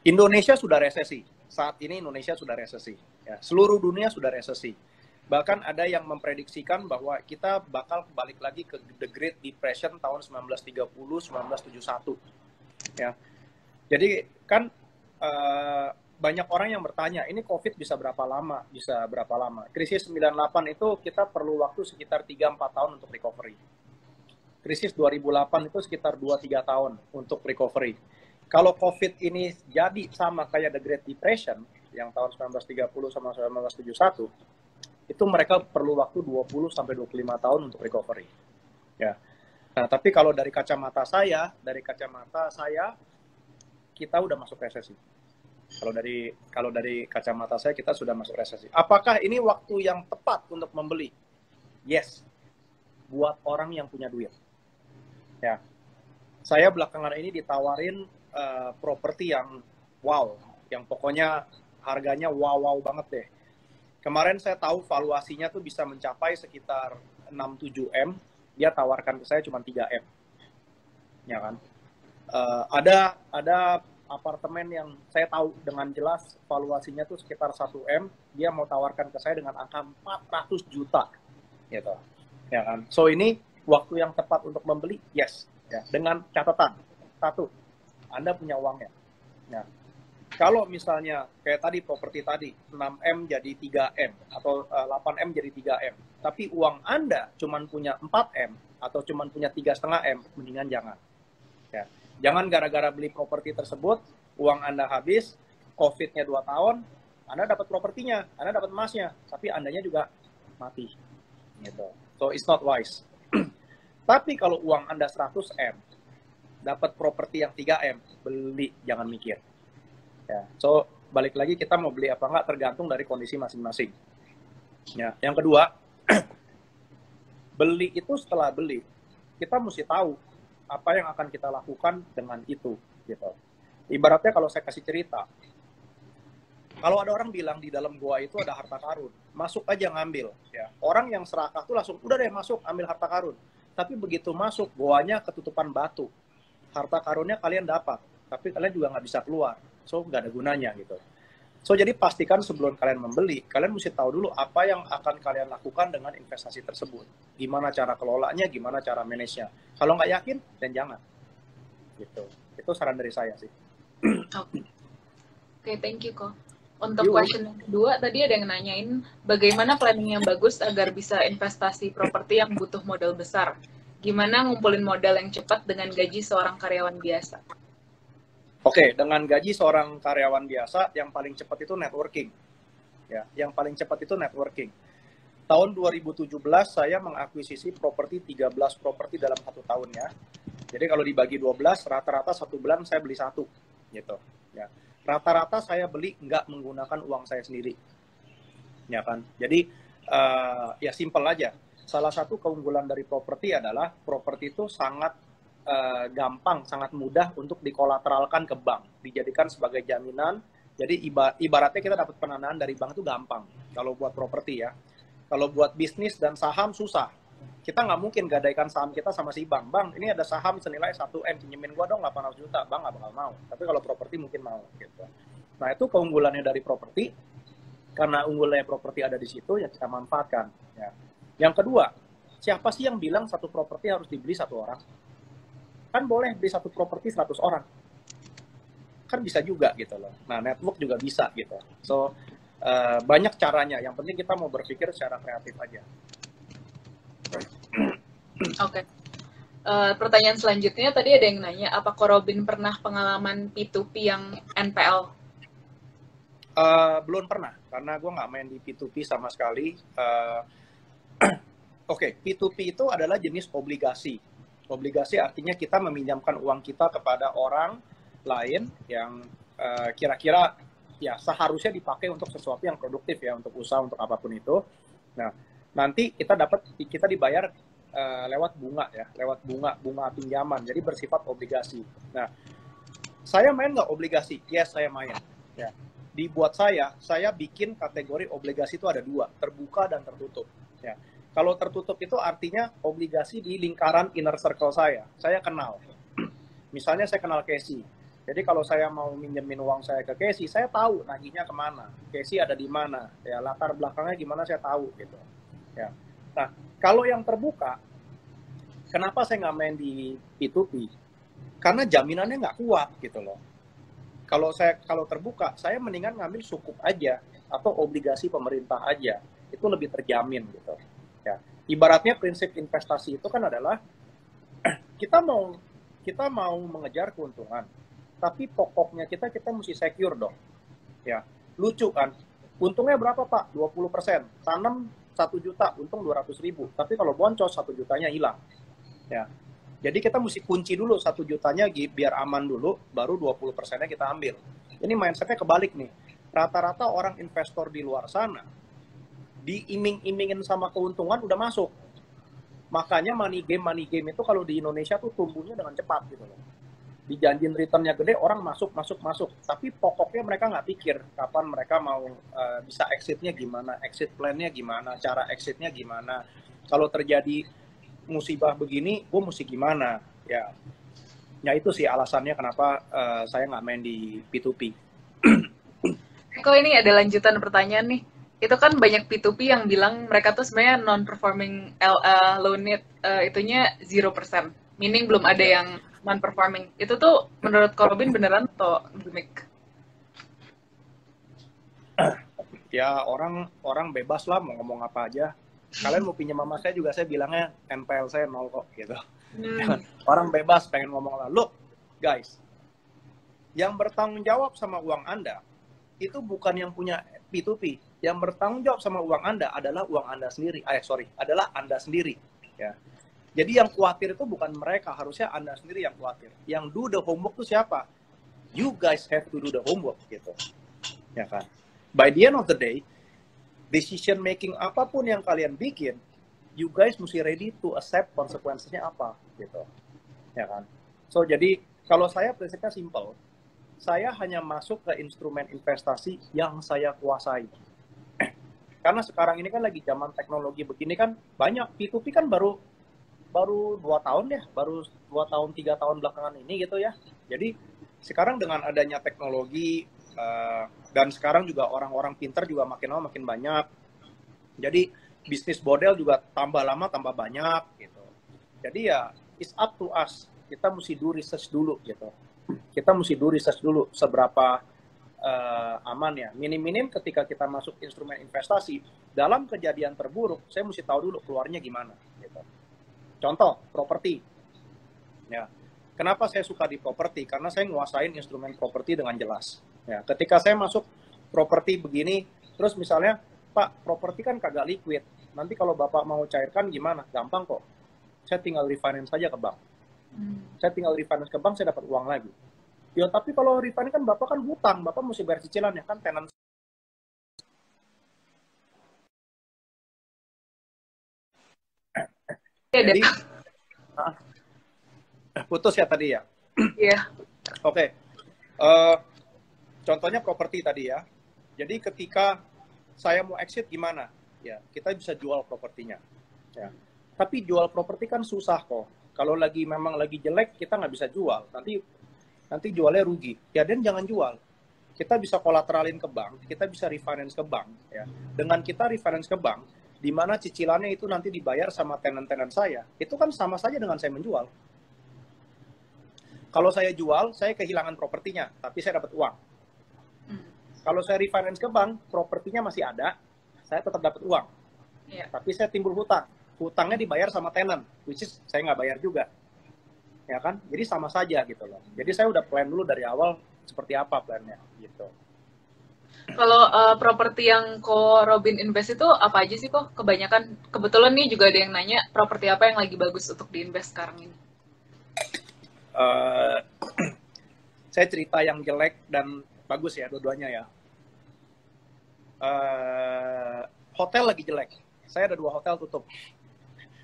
Indonesia sudah resesi. Saat ini Indonesia sudah resesi. Ya, seluruh dunia sudah resesi. Bahkan ada yang memprediksikan bahwa kita bakal balik lagi ke The Great Depression tahun 1930-1971. Ya. Jadi kan banyak orang yang bertanya, ini COVID bisa berapa lama? Bisa berapa lama? Krisis 98 itu kita perlu waktu sekitar 3-4 tahun untuk recovery. Krisis 2008 itu sekitar 2-3 tahun untuk recovery. Kalau COVID ini jadi sama kayak The Great Depression yang tahun 1930 sama 1971, itu mereka perlu waktu 20 sampai 25 tahun untuk recovery. Ya. Nah, tapi kalau dari kacamata saya kita udah masuk resesi. Kalau dari kacamata saya kita sudah masuk resesi. Apakah ini waktu yang tepat untuk membeli? Yes. Buat orang yang punya duit. Ya. Saya belakangan ini ditawarin properti yang wow, yang pokoknya harganya wow banget deh. Kemarin saya tahu valuasinya tuh bisa mencapai sekitar 6-7 M, dia tawarkan ke saya cuma 3 M, ya kan? Ada apartemen yang saya tahu dengan jelas valuasinya tuh sekitar 1 M, dia mau tawarkan ke saya dengan angka 400 juta, gitu, ya kan? So ini waktu yang tepat untuk membeli, yes, ya. Dengan catatan, satu, Anda punya uangnya. Nah, kalau misalnya kayak tadi properti tadi 6M jadi 3M atau 8M jadi 3M, tapi uang Anda cuma punya 4M atau cuma punya 3,5M, mendingan jangan. Ya. Jangan gara-gara beli properti tersebut, uang Anda habis, COVID-nya 2 tahun, Anda dapat propertinya, Anda dapat emasnya, tapi Andanya juga mati. Gitu. So it's not wise. Tapi kalau uang Anda 100M, dapat properti yang 3M, beli, jangan mikir. Ya, so balik lagi kita mau beli apa enggak tergantung dari kondisi masing-masing. Ya, yang kedua, beli itu setelah beli, kita mesti tahu apa yang akan kita lakukan dengan itu, gitu. Ibaratnya kalau saya kasih cerita, kalau ada orang bilang di dalam gua itu ada harta karun, masuk aja ngambil. Ya, orang yang serakah tuh langsung udah deh masuk ambil harta karun. Tapi begitu masuk, goanya ketutupan batu. Harta karunnya kalian dapat, tapi kalian juga nggak bisa keluar. So, nggak ada gunanya gitu. So, jadi pastikan sebelum kalian membeli, kalian mesti tahu dulu apa yang akan kalian lakukan dengan investasi tersebut. Gimana cara kelolanya, gimana cara manage-nya. Kalau nggak yakin, dan jangan. Gitu. Itu saran dari saya sih. Oke, thank you, Ko. Untuk question yang kedua, tadi ada yang nanyain bagaimana planning yang bagus agar bisa investasi properti yang butuh modal besar. Gimana ngumpulin modal yang cepat dengan gaji seorang karyawan biasa? Oke, dengan gaji seorang karyawan biasa, yang paling cepat itu networking. Ya, yang paling cepat itu networking. Tahun 2017 saya mengakuisisi properti 13 properti dalam 1 tahunnya. Jadi kalau dibagi 12, rata-rata 1 bulan saya beli 1, gitu. Ya, rata-rata saya beli nggak menggunakan uang saya sendiri, ya kan. Jadi ya simple aja. Salah satu keunggulan dari properti adalah properti itu sangat gampang, sangat mudah untuk dikolateralkan ke bank, dijadikan sebagai jaminan. Jadi ibaratnya kita dapat pendanaan dari bank itu gampang kalau buat properti ya. Kalau buat bisnis dan saham susah. Kita nggak mungkin gadaikan saham kita sama si bank. Bang, ini ada saham senilai 1M, pinjemin gua dong 800 juta. Bank nggak bakal mau. Tapi kalau properti mungkin mau gitu. Nah, itu keunggulannya dari properti. Karena unggulannya properti ada di situ, ya kita manfaatkan. Ya. Yang kedua, siapa sih yang bilang satu properti harus dibeli 1 orang? Kan boleh beli 1 properti 100 orang. Kan bisa juga gitu loh. Nah, network juga bisa gitu. So, banyak caranya. Yang penting kita mau berpikir secara kreatif aja. Oke. Pertanyaan selanjutnya, tadi ada yang nanya, apa Ko Robin pernah pengalaman P2P yang NPL? Belum pernah, karena gue nggak main di P2P sama sekali. Oke, P2P itu adalah jenis obligasi. Obligasi artinya kita meminjamkan uang kita kepada orang lain yang kira-kira ya seharusnya dipakai untuk sesuatu yang produktif ya, untuk usaha, untuk apapun itu. Nah, nanti kita dibayar lewat bunga ya, lewat bunga pinjaman. Jadi bersifat obligasi. Nah, saya main nggak obligasi? Yes, saya main. Ya. Dibuat saya bikin kategori obligasi itu ada 2, terbuka dan tertutup. Ya. Kalau tertutup itu artinya obligasi di lingkaran inner circle saya kenal. Misalnya saya kenal Casey. Jadi kalau saya mau minjemin uang saya ke Casey, saya tahu nagihnya kemana, Casey ada di mana, ya latar belakangnya gimana saya tahu gitu. Ya. Nah, kalau yang terbuka, kenapa saya nggak main di P2P? Karena jaminannya nggak kuat gitu loh. Kalau terbuka, saya mendingan ngambil sukuk aja atau obligasi pemerintah aja, itu lebih terjamin gitu. Ya, ibaratnya prinsip investasi itu kan adalah kita mau mengejar keuntungan, tapi pokoknya kita mesti secure dong. Ya, lucu kan? Untungnya berapa Pak? 20%. Tanam 1 juta, untung 200.000. Tapi kalau boncos 1 jutanya hilang. Ya, jadi kita mesti kunci dulu 1 jutanya biar aman dulu, baru 20%-nya kita ambil. Ini mindsetnya kebalik nih. Rata-rata orang investor di luar sana diiming-imingin sama keuntungan udah masuk. Makanya money game itu kalau di Indonesia tuh tumbuhnya dengan cepat gitu loh. dijanjin returnnya gede, orang masuk. Tapi pokoknya mereka nggak pikir kapan mereka mau bisa exitnya gimana, exit plan-nya gimana, cara exitnya gimana. Kalau terjadi musibah begini, gue mesti gimana? Ya, itu sih alasannya kenapa saya nggak main di P2P. Kok ini ada lanjutan pertanyaan nih. Itu kan banyak P2P yang bilang mereka tuh sebenarnya non-performing loan itunya 0%. Meaning belum ada yang non-performing. Itu tuh menurut Korobin beneran atau gimmick? Ya orang bebas lah mau ngomong apa aja. Kalian mau pinjam sama saya juga saya bilangnya NPL saya 0 kok gitu. Orang bebas pengen ngomong lah. Look guys, yang bertanggung jawab sama uang Anda itu bukan yang punya P2P. Yang bertanggung jawab sama uang Anda adalah uang Anda sendiri. Adalah Anda sendiri. Ya. Jadi yang khawatir itu bukan mereka, harusnya Anda sendiri yang khawatir. Yang do the homework itu siapa? You guys have to do the homework gitu. Ya kan? By the end of the day, decision making apapun yang kalian bikin, you guys mesti ready to accept konsekuensinya apa gitu. Ya kan? So jadi kalau saya prinsipnya simple. Saya hanya masuk ke instrumen investasi yang saya kuasai. Karena sekarang ini kan lagi zaman teknologi begini kan banyak P2P kan baru 2 tahun ya, baru 2 tahun 3 tahun belakangan ini gitu ya. Jadi sekarang dengan adanya teknologi dan sekarang juga orang-orang pintar juga makin lama makin banyak. Jadi bisnis model juga tambah lama tambah banyak gitu. Jadi ya it's up to us. Kita mesti do research dulu gitu. Kita mesti do research dulu seberapa aman ya. Minim-minim ketika kita masuk instrumen investasi, dalam kejadian terburuk, saya mesti tahu dulu keluarnya gimana gitu. Contoh, properti. Ya. Kenapa saya suka di properti? Karena saya nguasain instrumen properti dengan jelas. Ya, ketika saya masuk properti begini, terus misalnya, Pak, properti kan kagak liquid. Nanti kalau Bapak mau cairkan gimana? Gampang kok. Saya tinggal refinance saja ke bank. Saya tinggal refinance ke bank, saya dapat uang lagi. Ya, tapi kalau refinance kan Bapak kan hutang. Bapak mesti bayar cicilan ya kan, tenant. Jadi, putus ya tadi ya? Iya. Oke. Contohnya properti tadi ya. Jadi ketika saya mau exit gimana? Ya, kita bisa jual propertinya. Ya. Tapi jual properti kan susah kok. Kalau memang lagi jelek, kita nggak bisa jual. Nanti jualnya rugi. Ya, dan jangan jual. Kita bisa kolateralin ke bank, kita bisa refinance ke bank. Ya. Dengan kita refinance ke bank, di mana cicilannya itu nanti dibayar sama tenant-tenant saya, itu kan sama saja dengan saya menjual. Kalau saya jual, saya kehilangan propertinya, tapi saya dapat uang. Kalau saya refinance ke bank, propertinya masih ada, saya tetap dapat uang. Yeah. Tapi saya timbul hutang. Hutangnya dibayar sama tenant, which is saya nggak bayar juga. Ya kan? Jadi sama saja gitu loh. Jadi saya udah plan dulu dari awal seperti apa plannya gitu. Kalau properti yang Robin invest itu apa aja sih kok? Kebanyakan, kebetulan nih juga ada yang nanya properti apa yang lagi bagus untuk diinvest sekarang ini. Saya cerita yang jelek dan bagus ya dua-duanya ya. Hotel lagi jelek. Saya ada 2 hotel tutup.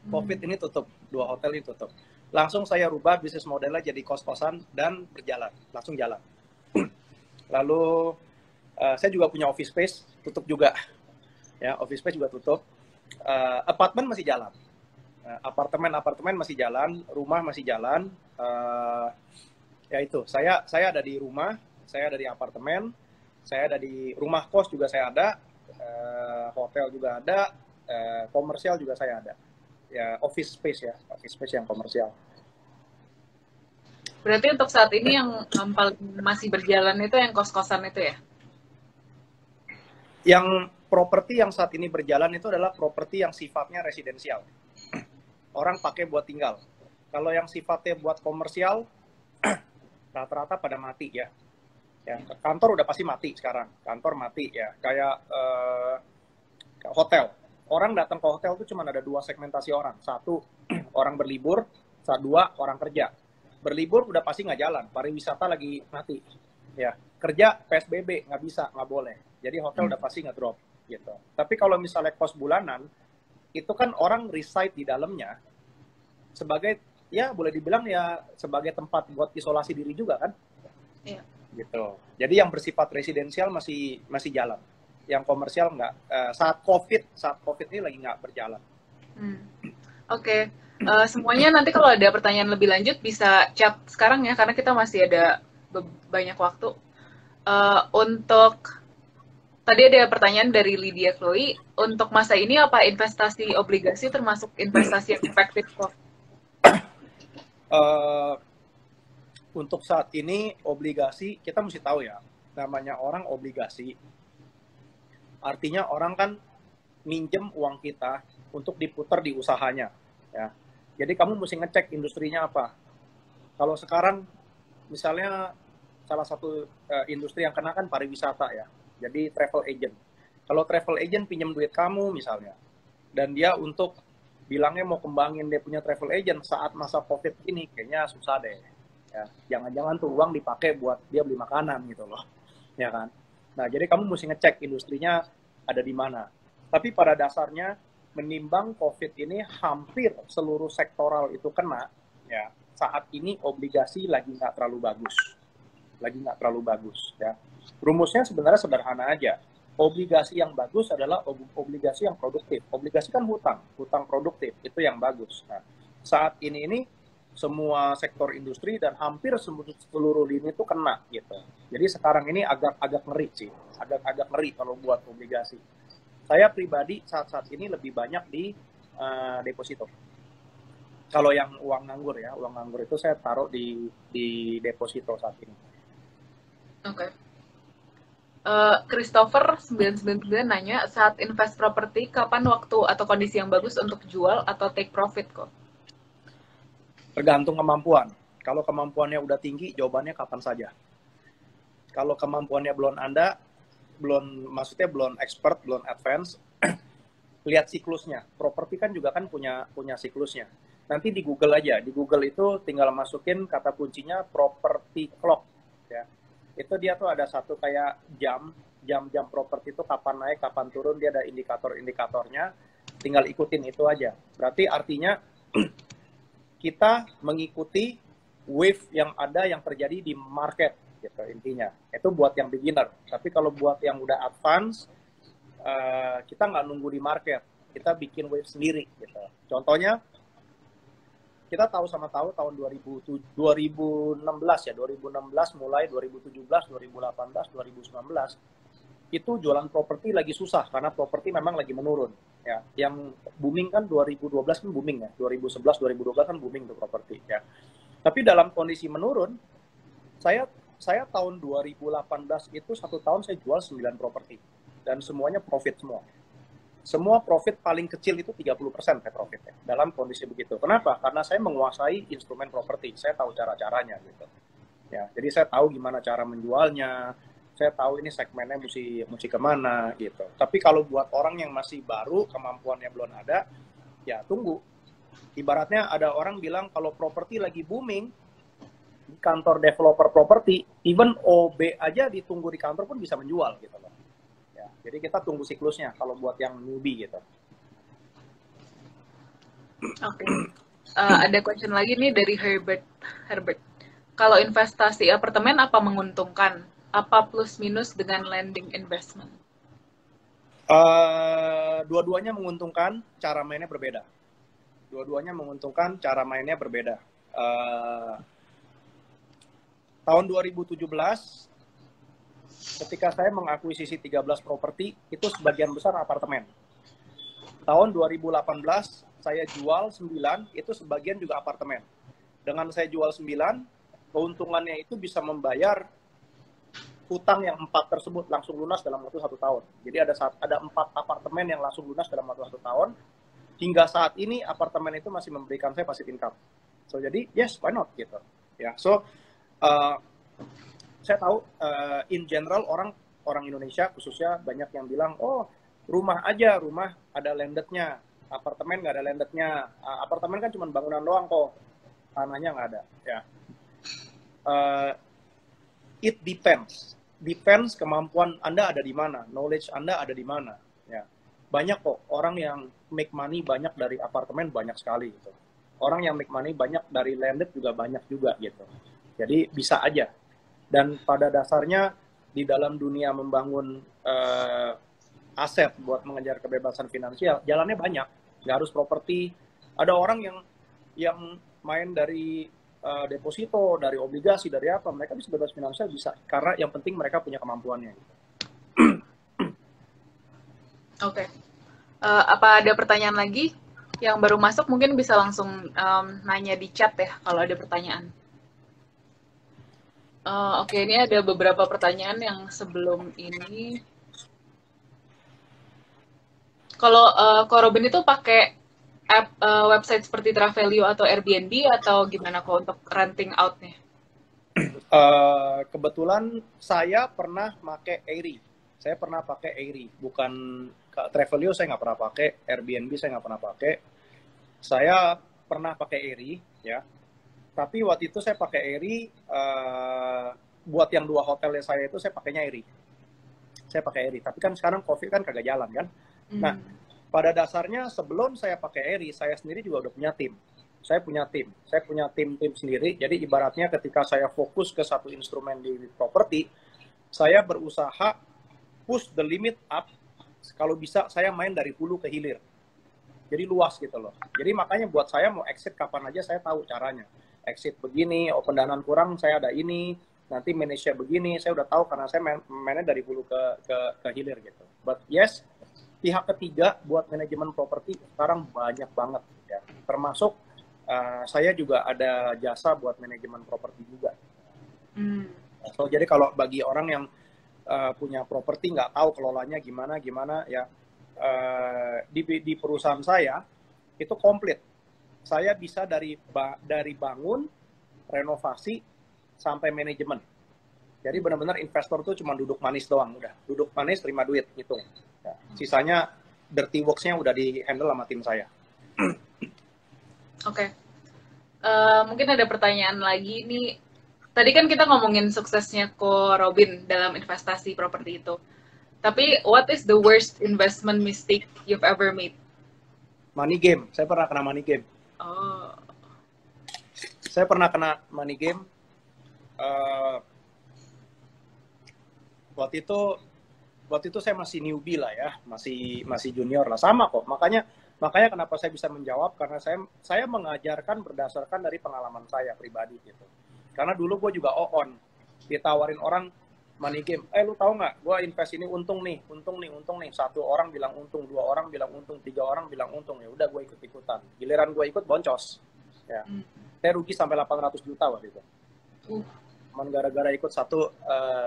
Covid ini tutup, 2 hotel ini tutup. Langsung saya rubah bisnis modelnya jadi kos-kosan dan berjalan, langsung jalan. Lalu saya juga punya office space, tutup juga. Ya, office space juga tutup. Apartemen masih jalan. Apartemen masih jalan, rumah masih jalan. Ya itu, saya ada di rumah, saya ada di apartemen, saya ada di rumah kos juga saya ada, hotel juga ada, komersial juga saya ada. Ya, office space yang komersial. Berarti untuk saat ini yang masih berjalan itu yang kos-kosan itu ya? Yang properti yang saat ini berjalan itu adalah properti yang sifatnya residensial. Orang pakai buat tinggal. Kalau yang sifatnya buat komersial, rata-rata pada mati ya. Kantor udah pasti mati sekarang. Kantor mati ya. Kayak hotel. Orang datang ke hotel itu cuma ada 2 segmentasi orang. 1, orang berlibur. 2, orang kerja. Berlibur udah pasti nggak jalan. Pariwisata lagi mati. Ya, kerja PSBB nggak bisa, nggak boleh. Jadi hotel udah pasti nggak drop gitu. Tapi kalau misalnya kos bulanan, itu kan orang reside di dalamnya sebagai ya boleh dibilang ya sebagai tempat buat isolasi diri juga kan. Iya. Gitu. Jadi yang bersifat residensial masih jalan. Yang komersial nggak. Saat COVID ini lagi nggak berjalan. Oke. Semuanya nanti kalau ada pertanyaan lebih lanjut bisa chat sekarang ya, karena kita masih ada banyak waktu. Untuk tadi ada pertanyaan dari Lydia Chloe, untuk masa ini apa investasi obligasi termasuk investasi yang efektif kok? Untuk saat ini obligasi, kita mesti tahu ya, namanya orang obligasi, artinya orang kan minjem uang kita untuk diputar di usahanya. Ya. Jadi kamu mesti ngecek industrinya apa. Kalau sekarang misalnya salah satu industri yang kena kan pariwisata ya. Jadi travel agent. Kalau travel agent pinjam duit kamu misalnya, dan dia untuk bilangnya mau kembangin dia punya travel agent saat masa COVID ini, kayaknya susah deh. Ya, jangan-jangan tuh uang dipakai buat dia beli makanan gitu loh. Ya kan? Nah, jadi kamu mesti ngecek industrinya ada di mana. Tapi pada dasarnya menimbang COVID ini hampir seluruh sektoral itu kena, ya. Saat ini obligasi lagi nggak terlalu bagus, ya. Rumusnya sebenarnya sederhana aja. Obligasi yang bagus adalah obligasi yang produktif. Obligasi kan hutang produktif itu yang bagus. Nah, saat ini semua sektor industri dan hampir seluruh lini itu kena gitu. Jadi sekarang ini agak ngeri sih, agak ngeri kalau buat obligasi. Saya pribadi saat ini lebih banyak di deposito. Kalau yang uang nganggur ya, uang nganggur itu saya taruh di deposito saat ini. Oke. Christopher 999 nanya, saat invest properti, kapan waktu atau kondisi yang bagus untuk jual atau take profit kok? Tergantung kemampuan. Kalau kemampuannya udah tinggi, jawabannya kapan saja. Kalau kemampuannya belum expert, belum advance, lihat siklusnya. Properti kan juga kan punya siklusnya. Nanti di Google aja, di Google itu tinggal masukin kata kuncinya property clock, ya. Itu dia tuh ada satu kayak jam properti itu kapan naik, kapan turun, dia ada indikatornya, tinggal ikutin itu aja. Berarti artinya kita mengikuti wave yang ada yang terjadi di market gitu intinya. Itu buat yang beginner. Tapi kalau buat yang udah advance, kita nggak nunggu di market, kita bikin wave sendiri gitu. Contohnya kita tahu tahun 2016 ya, 2016 mulai 2017, 2018, 2019 itu jualan properti lagi susah karena properti memang lagi menurun ya. Yang booming kan 2012 kan booming ya, 2011 2012 kan booming tuh properti ya. Tapi dalam kondisi menurun, saya tahun 2018 itu satu tahun saya jual 9 properti dan semuanya profit semua. Semua profit paling kecil itu 30% saya profitnya dalam kondisi begitu. Kenapa? Karena saya menguasai instrumen properti, saya tahu cara-caranya gitu. Ya, jadi saya tahu gimana cara menjualnya, saya tahu ini segmennya mesti kemana gitu. Tapi kalau buat orang yang masih baru, kemampuannya belum ada, ya tunggu. Ibaratnya ada orang bilang kalau properti lagi booming, di kantor developer properti, even OB aja ditunggu di kantor pun bisa menjual gitu loh. Ya, jadi kita tunggu siklusnya kalau buat yang newbie gitu. Oke. Ada question lagi nih dari Herbert. Kalau investasi apartemen apa menguntungkan? Apa plus minus dengan lending investment? Dua-duanya menguntungkan, cara mainnya berbeda. Tahun 2017 ketika saya mengakuisisi 13 properti, itu sebagian besar apartemen. Tahun 2018, saya jual 9, itu sebagian juga apartemen. Dengan saya jual 9, keuntungannya itu bisa membayar hutang yang 4 tersebut langsung lunas dalam waktu 1 tahun. Jadi ada 4 apartemen yang langsung lunas dalam waktu 1 tahun. Hingga saat ini, apartemen itu masih memberikan saya passive income. So, jadi, yes, why not, gitu. Ya, so, saya tahu in general orang Indonesia khususnya banyak yang bilang, oh rumah ada landednya, apartemen nggak ada landednya, apartemen kan cuma bangunan doang kok, tanahnya nggak ada. Ya, it depends kemampuan Anda ada di mana, knowledge Anda ada di mana. Ya, banyak kok orang yang make money banyak dari apartemen, banyak sekali gitu. Orang yang make money banyak dari landed juga banyak juga gitu. Jadi bisa aja. Dan pada dasarnya di dalam dunia membangun aset buat mengejar kebebasan finansial, jalannya banyak. Nggak harus properti. Ada orang yang main dari deposito, dari obligasi, dari apa, mereka bisa bebas finansial, bisa. Karena yang penting mereka punya kemampuannya. Oke. Apa ada pertanyaan lagi? Yang baru masuk mungkin bisa langsung nanya di chat ya kalau ada pertanyaan. Oke, ini ada beberapa pertanyaan yang sebelum ini. Kalau Robin itu pakai app website seperti Travelio atau Airbnb atau gimana kok untuk renting out-nya? Kebetulan saya pernah pakai Airy. Saya pernah pakai Airy, bukan Travelio saya nggak pernah pakai, Airbnb saya nggak pernah pakai. Saya pernah pakai Airy, ya. Tapi waktu itu saya pakai Airy, buat yang 2 hotelnya saya itu saya pakainya Airy. Saya pakai Airy. Tapi kan sekarang COVID kan kagak jalan kan. Nah, pada dasarnya sebelum saya pakai Airy, saya sendiri juga udah punya tim. Saya punya tim sendiri. Jadi ibaratnya ketika saya fokus ke satu instrumen di properti, saya berusaha push the limit up. Kalau bisa saya main dari hulu ke hilir. Jadi luas gitu loh. Jadi makanya buat saya mau exit kapan aja saya tahu caranya. Exit begini, open danaan kurang, saya ada ini. Nanti manage begini, saya udah tahu karena saya mainnya dari hulu ke hilir gitu. But yes, pihak ketiga buat manajemen properti sekarang banyak banget ya. Termasuk saya juga ada jasa buat manajemen properti juga. So, jadi kalau bagi orang yang punya properti nggak tahu kelolanya gimana ya, di perusahaan saya itu komplit. Saya bisa dari bangun, renovasi sampai manajemen. Jadi benar-benar investor tuh cuma duduk manis doang, udah duduk manis terima duit gitu. Ya, sisanya dirty works-nya udah di handle sama tim saya. Oke. Mungkin ada pertanyaan lagi nih. Tadi kan kita ngomongin suksesnya Ko Robin dalam investasi properti itu. Tapi what is the worst investment mistake you've ever made? Money game. Saya pernah kena money game. Oh. Saya pernah kena money game. Waktu itu saya masih newbie lah ya, masih junior lah, sama kok. Makanya kenapa saya bisa menjawab, karena saya mengajarkan berdasarkan dari pengalaman saya pribadi gitu. Karena dulu gue juga ditawarin orang money game, lu tahu nggak, gue invest ini untung nih. 1 orang bilang untung, 2 orang bilang untung, 3 orang bilang untung, ya udah gue ikut-ikutan. Giliran gue ikut boncos, ya. Saya rugi sampai 800 juta waktu itu. Cuman gara-gara ikut satu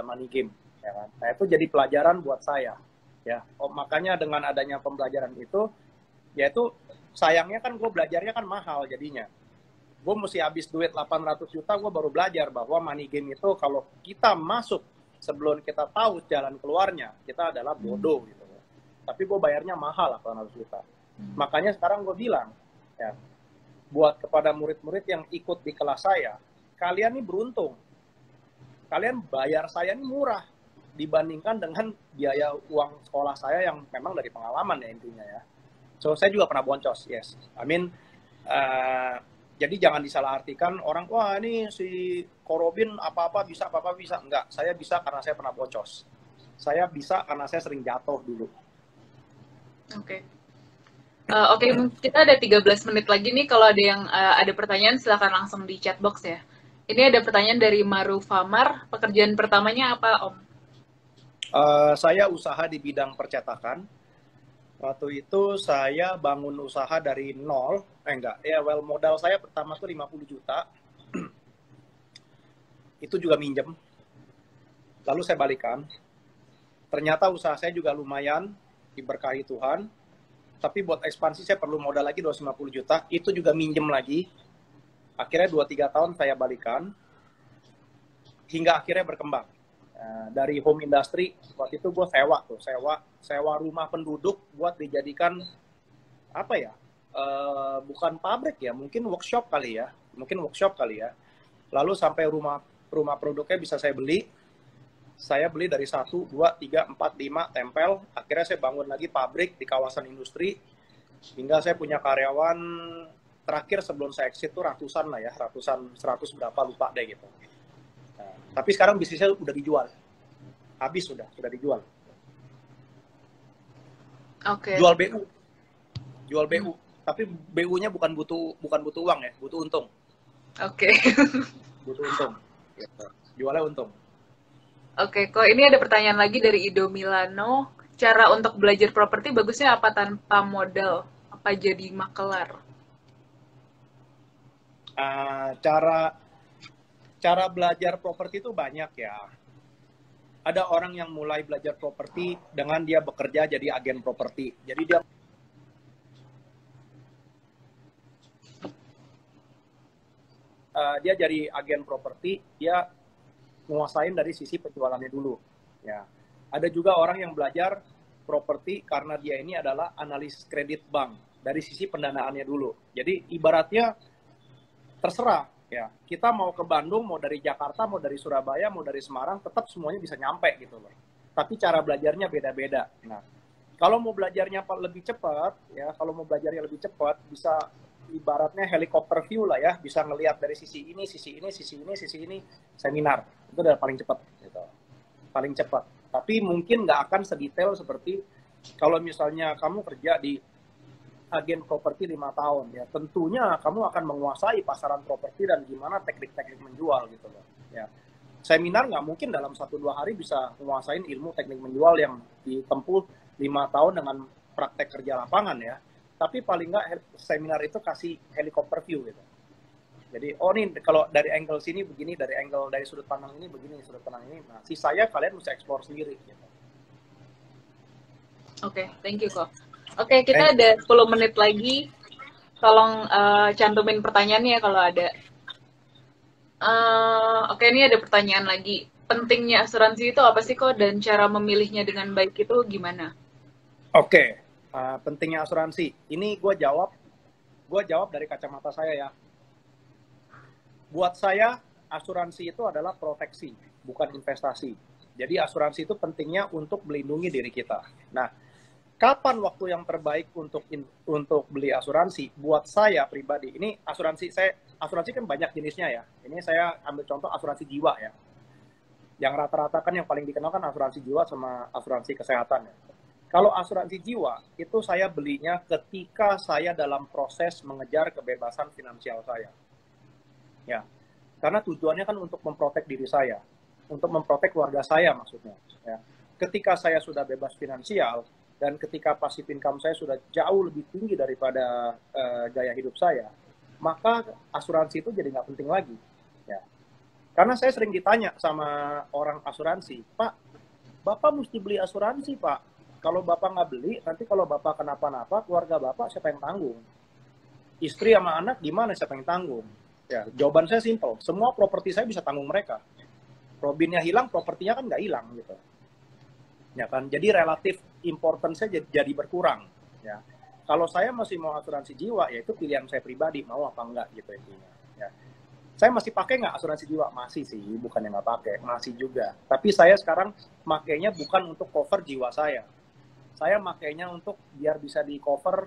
money game. Ya kan? Nah, itu jadi pelajaran buat saya. Ya, makanya dengan adanya pembelajaran itu, yaitu sayangnya kan gue belajarnya kan mahal jadinya. Gue mesti habis duit 800 juta, gue baru belajar bahwa money game itu kalau kita masuk sebelum kita tahu jalan keluarnya, kita adalah bodoh gitu. Tapi gue bayarnya mahal 800 juta. Makanya sekarang gue bilang, ya, buat kepada murid-murid yang ikut di kelas saya, kalian ini beruntung. Kalian bayar saya ini murah dibandingkan dengan biaya uang sekolah saya yang memang dari pengalaman ya intinya ya. So, saya juga pernah boncos, yes. Jadi jangan disalahartikan orang, wah ini si Ko Robin apa-apa bisa. Enggak, saya bisa karena saya pernah boncos. Saya bisa karena saya sering jatuh dulu. Oke. Oke, kita ada 13 menit lagi nih. Kalau ada yang ada pertanyaan, silakan langsung di chat box ya. Ini ada pertanyaan dari Maru Famar. Pekerjaan pertamanya apa, Om? Saya usaha di bidang percetakan. Waktu itu saya bangun usaha dari nol. Modal saya pertama tuh 50 juta. Itu juga minjem. Lalu saya balikan. Ternyata usaha saya juga lumayan, diberkahi Tuhan. Tapi buat ekspansi saya perlu modal lagi 250 juta. Itu juga minjem lagi. Akhirnya 2-3 tahun saya balikan. Hingga akhirnya berkembang. Dari home industry, waktu itu gue sewa rumah penduduk buat dijadikan bukan pabrik ya, mungkin workshop kali ya, lalu sampai rumah produknya bisa saya beli dari 1, 2, 3, 4, 5 tempel, akhirnya saya bangun lagi pabrik di kawasan industri, hingga saya punya karyawan terakhir sebelum saya exit tuh ratusan lah ya, ratusan, 100 berapa lupa deh gitu. Nah, tapi sekarang bisnisnya udah dijual, habis sudah dijual. Oke. Jual BU, tapi BU-nya bukan butuh uang ya, butuh untung. Oke. Butuh untung. Gitu. Jualnya untung. Oke, kok ini ada pertanyaan lagi dari Ido Milano. Cara untuk belajar properti bagusnya apa tanpa modal? Apa jadi makelar? Cara belajar properti itu banyak ya. Ada orang yang mulai belajar properti dengan dia bekerja jadi agen properti. Jadi dia jadi agen properti, dia menguasain dari sisi penjualannya dulu. Ya, ada juga orang yang belajar properti karena dia ini adalah analis kredit bank dari sisi pendanaannya dulu. Jadi ibaratnya terserah ya, kita mau ke Bandung, mau dari Jakarta, mau dari Surabaya, mau dari Semarang, tetap semuanya bisa nyampe gitu loh. Tapi cara belajarnya beda-beda. Nah, kalau mau belajarnya lebih cepat ya, kalau mau belajarnya lebih cepat, bisa ibaratnya helikopter view lah ya, bisa ngelihat dari sisi ini, sisi ini, sisi ini, sisi ini, seminar. Itu udah paling cepat gitu. Paling cepat. Tapi mungkin nggak akan sedetail seperti kalau misalnya kamu kerja di agen properti 5 tahun ya, tentunya kamu akan menguasai pasaran properti dan gimana teknik-teknik menjual gitu loh ya. Seminar nggak mungkin dalam 1-2 hari bisa menguasain ilmu teknik menjual yang ditempuh 5 tahun dengan praktek kerja lapangan ya, tapi paling nggak seminar itu kasih helikopter view gitu. Jadi oh nih kalau dari angle sini begini, dari angle dari sudut pandang ini begini, sudut pandang ini, nah sisanya kalian mesti explore sendiri gitu. Oke, thank you kok. Oke, kita ada 10 menit lagi. Tolong cantumin pertanyaannya kalau ada. Oke, ini ada pertanyaan lagi. Pentingnya asuransi itu apa sih kok, dan cara memilihnya dengan baik itu gimana? Oke, pentingnya asuransi. Ini gue jawab dari kacamata saya ya. Buat saya, asuransi itu adalah proteksi, bukan investasi. Jadi asuransi itu pentingnya untuk melindungi diri kita. Nah, kapan waktu yang terbaik untuk beli asuransi? Buat saya pribadi, ini asuransi kan banyak jenisnya ya. Ini saya ambil contoh asuransi jiwa ya. Yang rata-rata kan yang paling dikenal kan asuransi jiwa sama asuransi kesehatan ya. Kalau asuransi jiwa itu saya belinya ketika saya dalam proses mengejar kebebasan finansial saya. Ya. Karena tujuannya kan untuk memprotek diri saya, untuk memprotek keluarga saya maksudnya ya. Ketika saya sudah bebas finansial dan ketika passive income saya sudah jauh lebih tinggi daripada gaya hidup saya, maka asuransi itu jadi nggak penting lagi. Ya. Karena saya sering ditanya sama orang asuransi, Pak, Bapak mesti beli asuransi, Pak. Kalau Bapak nggak beli, nanti kalau Bapak kenapa-napa, keluarga Bapak siapa yang tanggung? Istri sama anak gimana, siapa yang tanggung? Ya, jawaban saya simpel, semua properti saya bisa tanggung mereka. Robinnya hilang, propertinya kan nggak hilang gitu. Ya kan, jadi relatif importance-nya jadi berkurang ya. Kalau saya masih mau asuransi jiwa, ya itu pilihan saya pribadi, mau apa enggak gitu intinya ya. Saya masih pakai nggak asuransi jiwa? Masih sih, bukannya nggak pakai, masih juga. Tapi saya sekarang makainya bukan untuk cover jiwa saya makainya untuk biar bisa di cover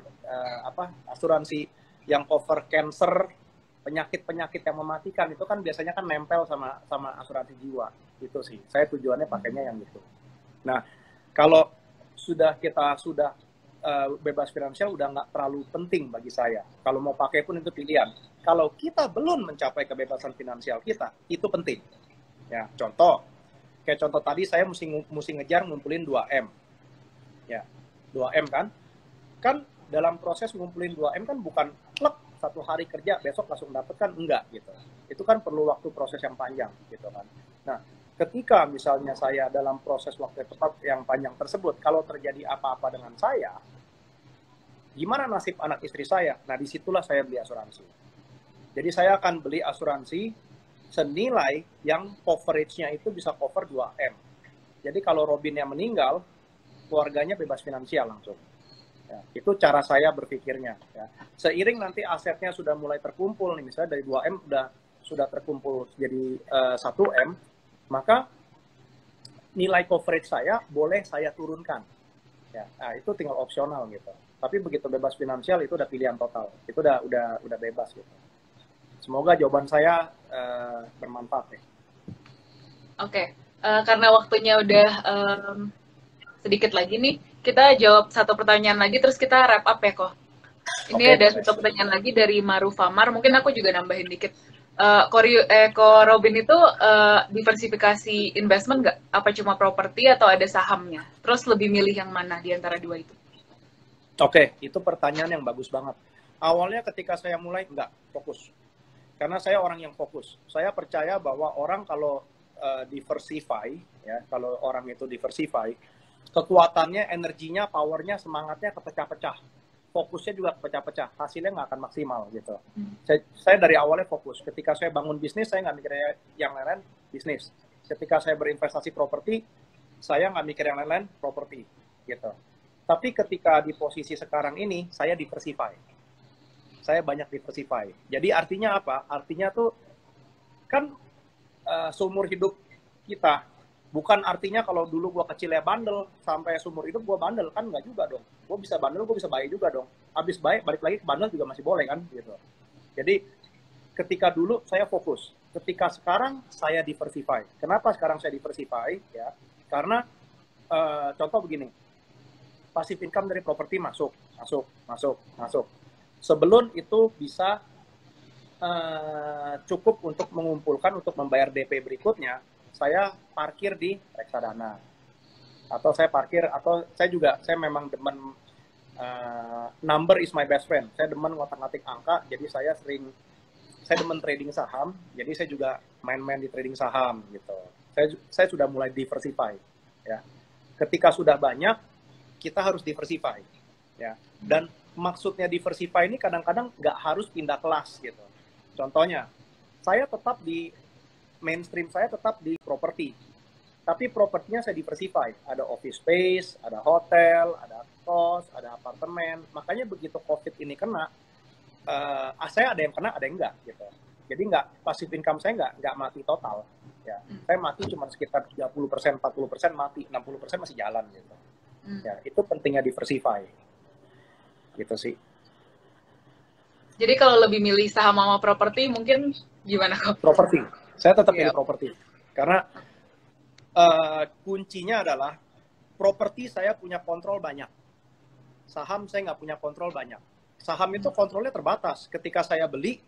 asuransi yang cover cancer, penyakit-penyakit yang mematikan, itu kan biasanya kan nempel sama asuransi jiwa. Itu sih, saya tujuannya pakainya yang gitu. Nah, kalau kita sudah bebas finansial, udah nggak terlalu penting bagi saya. Kalau mau pakai pun itu pilihan. Kalau kita belum mencapai kebebasan finansial kita, itu penting. Ya, kayak contoh tadi saya mesti ngejar ngumpulin 2M. Ya, 2M kan? Kan dalam proses ngumpulin 2M kan bukan klek 1 hari kerja besok langsung dapet kan, enggak gitu. Itu kan perlu waktu proses yang panjang gitu kan. Nah, ketika misalnya saya dalam proses waktu yang panjang tersebut, kalau terjadi apa-apa dengan saya, gimana nasib anak istri saya? Nah, disitulah saya beli asuransi. Jadi saya akan beli asuransi senilai yang coverage-nya itu bisa cover 2M. Jadi kalau Robinnya meninggal, keluarganya bebas finansial langsung. Ya, itu cara saya berpikirnya. Ya. Seiring nanti asetnya sudah mulai terkumpul, nih, misalnya dari 2M sudah terkumpul jadi 1M, maka nilai coverage saya boleh saya turunkan. Ya, nah, itu tinggal opsional gitu. Tapi begitu bebas finansial itu udah pilihan total. Itu udah bebas gitu. Semoga jawaban saya bermanfaat ya. Oke, karena waktunya udah sedikit lagi nih, kita jawab satu pertanyaan lagi terus kita wrap up ya kok. Ini Oke, ada boleh. satu pertanyaan lagi dari Maruf Famar, mungkin aku juga nambahin dikit. Ko Robin itu diversifikasi investment nggak? Apa cuma properti atau ada sahamnya? Terus lebih milih yang mana di antara dua itu? Oke, itu pertanyaan yang bagus banget. Awalnya ketika saya mulai, enggak, fokus. Karena saya orang yang fokus. Saya percaya bahwa orang kalau diversify, ya, kalau orang itu diversify, kekuatannya, energinya, powernya, semangatnya kepecah-pecah. Fokusnya juga kepecah-pecah. Hasilnya nggak akan maksimal gitu. Saya dari awalnya fokus. Ketika saya bangun bisnis, saya nggak mikir yang lain-lain, bisnis. Ketika saya berinvestasi properti, saya nggak mikir yang lain-lain, properti gitu. Tapi ketika di posisi sekarang ini, saya diversify. Saya banyak diversify. Jadi artinya apa? Artinya tuh, kan seumur hidup kita, bukan artinya kalau dulu gue kecilnya bandel, sampai seumur hidup gue bandel, kan nggak juga dong. Gue bisa bandel, gue bisa baik juga dong. Habis baik, balik lagi ke bandel juga masih boleh kan, gitu. Jadi, ketika dulu saya fokus. Ketika sekarang, saya diversify. Kenapa sekarang saya diversify? Ya, karena, contoh begini, passive income dari properti masuk. Sebelum itu bisa cukup untuk mengumpulkan, untuk membayar DP berikutnya, saya parkir di reksadana. Atau saya parkir, atau saya memang demen, number is my best friend. Saya demen ngotak-ngatik angka, jadi saya demen trading saham, jadi saya juga main-main di trading saham gitu. Saya sudah mulai diversify. Ya. Ketika sudah banyak, kita harus diversify. Ya. Dan maksudnya diversify ini kadang-kadang nggak harus pindah kelas gitu. Contohnya, saya tetap di mainstream, saya tetap di properti. Tapi propertinya saya diversify. Ada office space, ada hotel, ada kos, ada apartemen. Makanya begitu COVID ini kena, saya ada yang kena, ada yang enggak gitu. Jadi passive income saya nggak mati total. Ya, saya mati cuma sekitar 30%, 40% mati, 60% masih jalan gitu. Ya, itu pentingnya diversify. Gitu sih. Jadi kalau lebih milih saham sama properti mungkin gimana kok? Properti. Saya tetap pilih properti. Karena kuncinya adalah properti saya punya kontrol banyak. Saham saya nggak punya kontrol banyak. Saham itu kontrolnya terbatas. Ketika saya beli,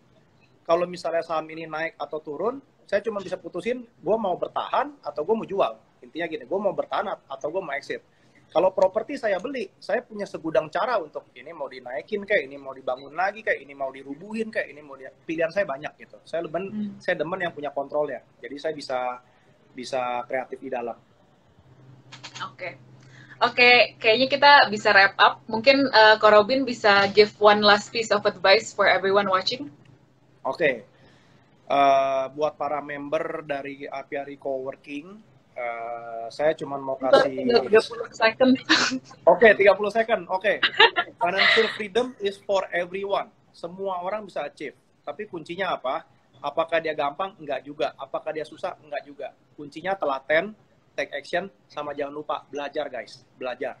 kalau misalnya saham ini naik atau turun, saya cuma bisa putusin gue mau bertahan atau gue mau jual. Intinya gini, gue mau bertahan atau gue mau exit. Kalau properti saya beli, saya punya segudang cara untuk ini mau dinaikin kayak, ini mau dibangun lagi kayak, ini mau dirubuhin kayak, ini mau pilihan saya banyak gitu. Saya demen yang punya kontrol ya. Jadi saya bisa kreatif di dalam. Oke, kayaknya kita bisa wrap up. Mungkin Ko Robin bisa give one last piece of advice for everyone watching. Oke. Buat para member dari Apiari Coworking, saya cuma mau kasih 30 second. Oke, 30 second. Oke. Financial freedom is for everyone. Semua orang bisa achieve. Tapi kuncinya apa? Apakah dia gampang? Enggak juga. Apakah dia susah? Enggak juga. Kuncinya telaten, take action, sama jangan lupa belajar guys. Belajar.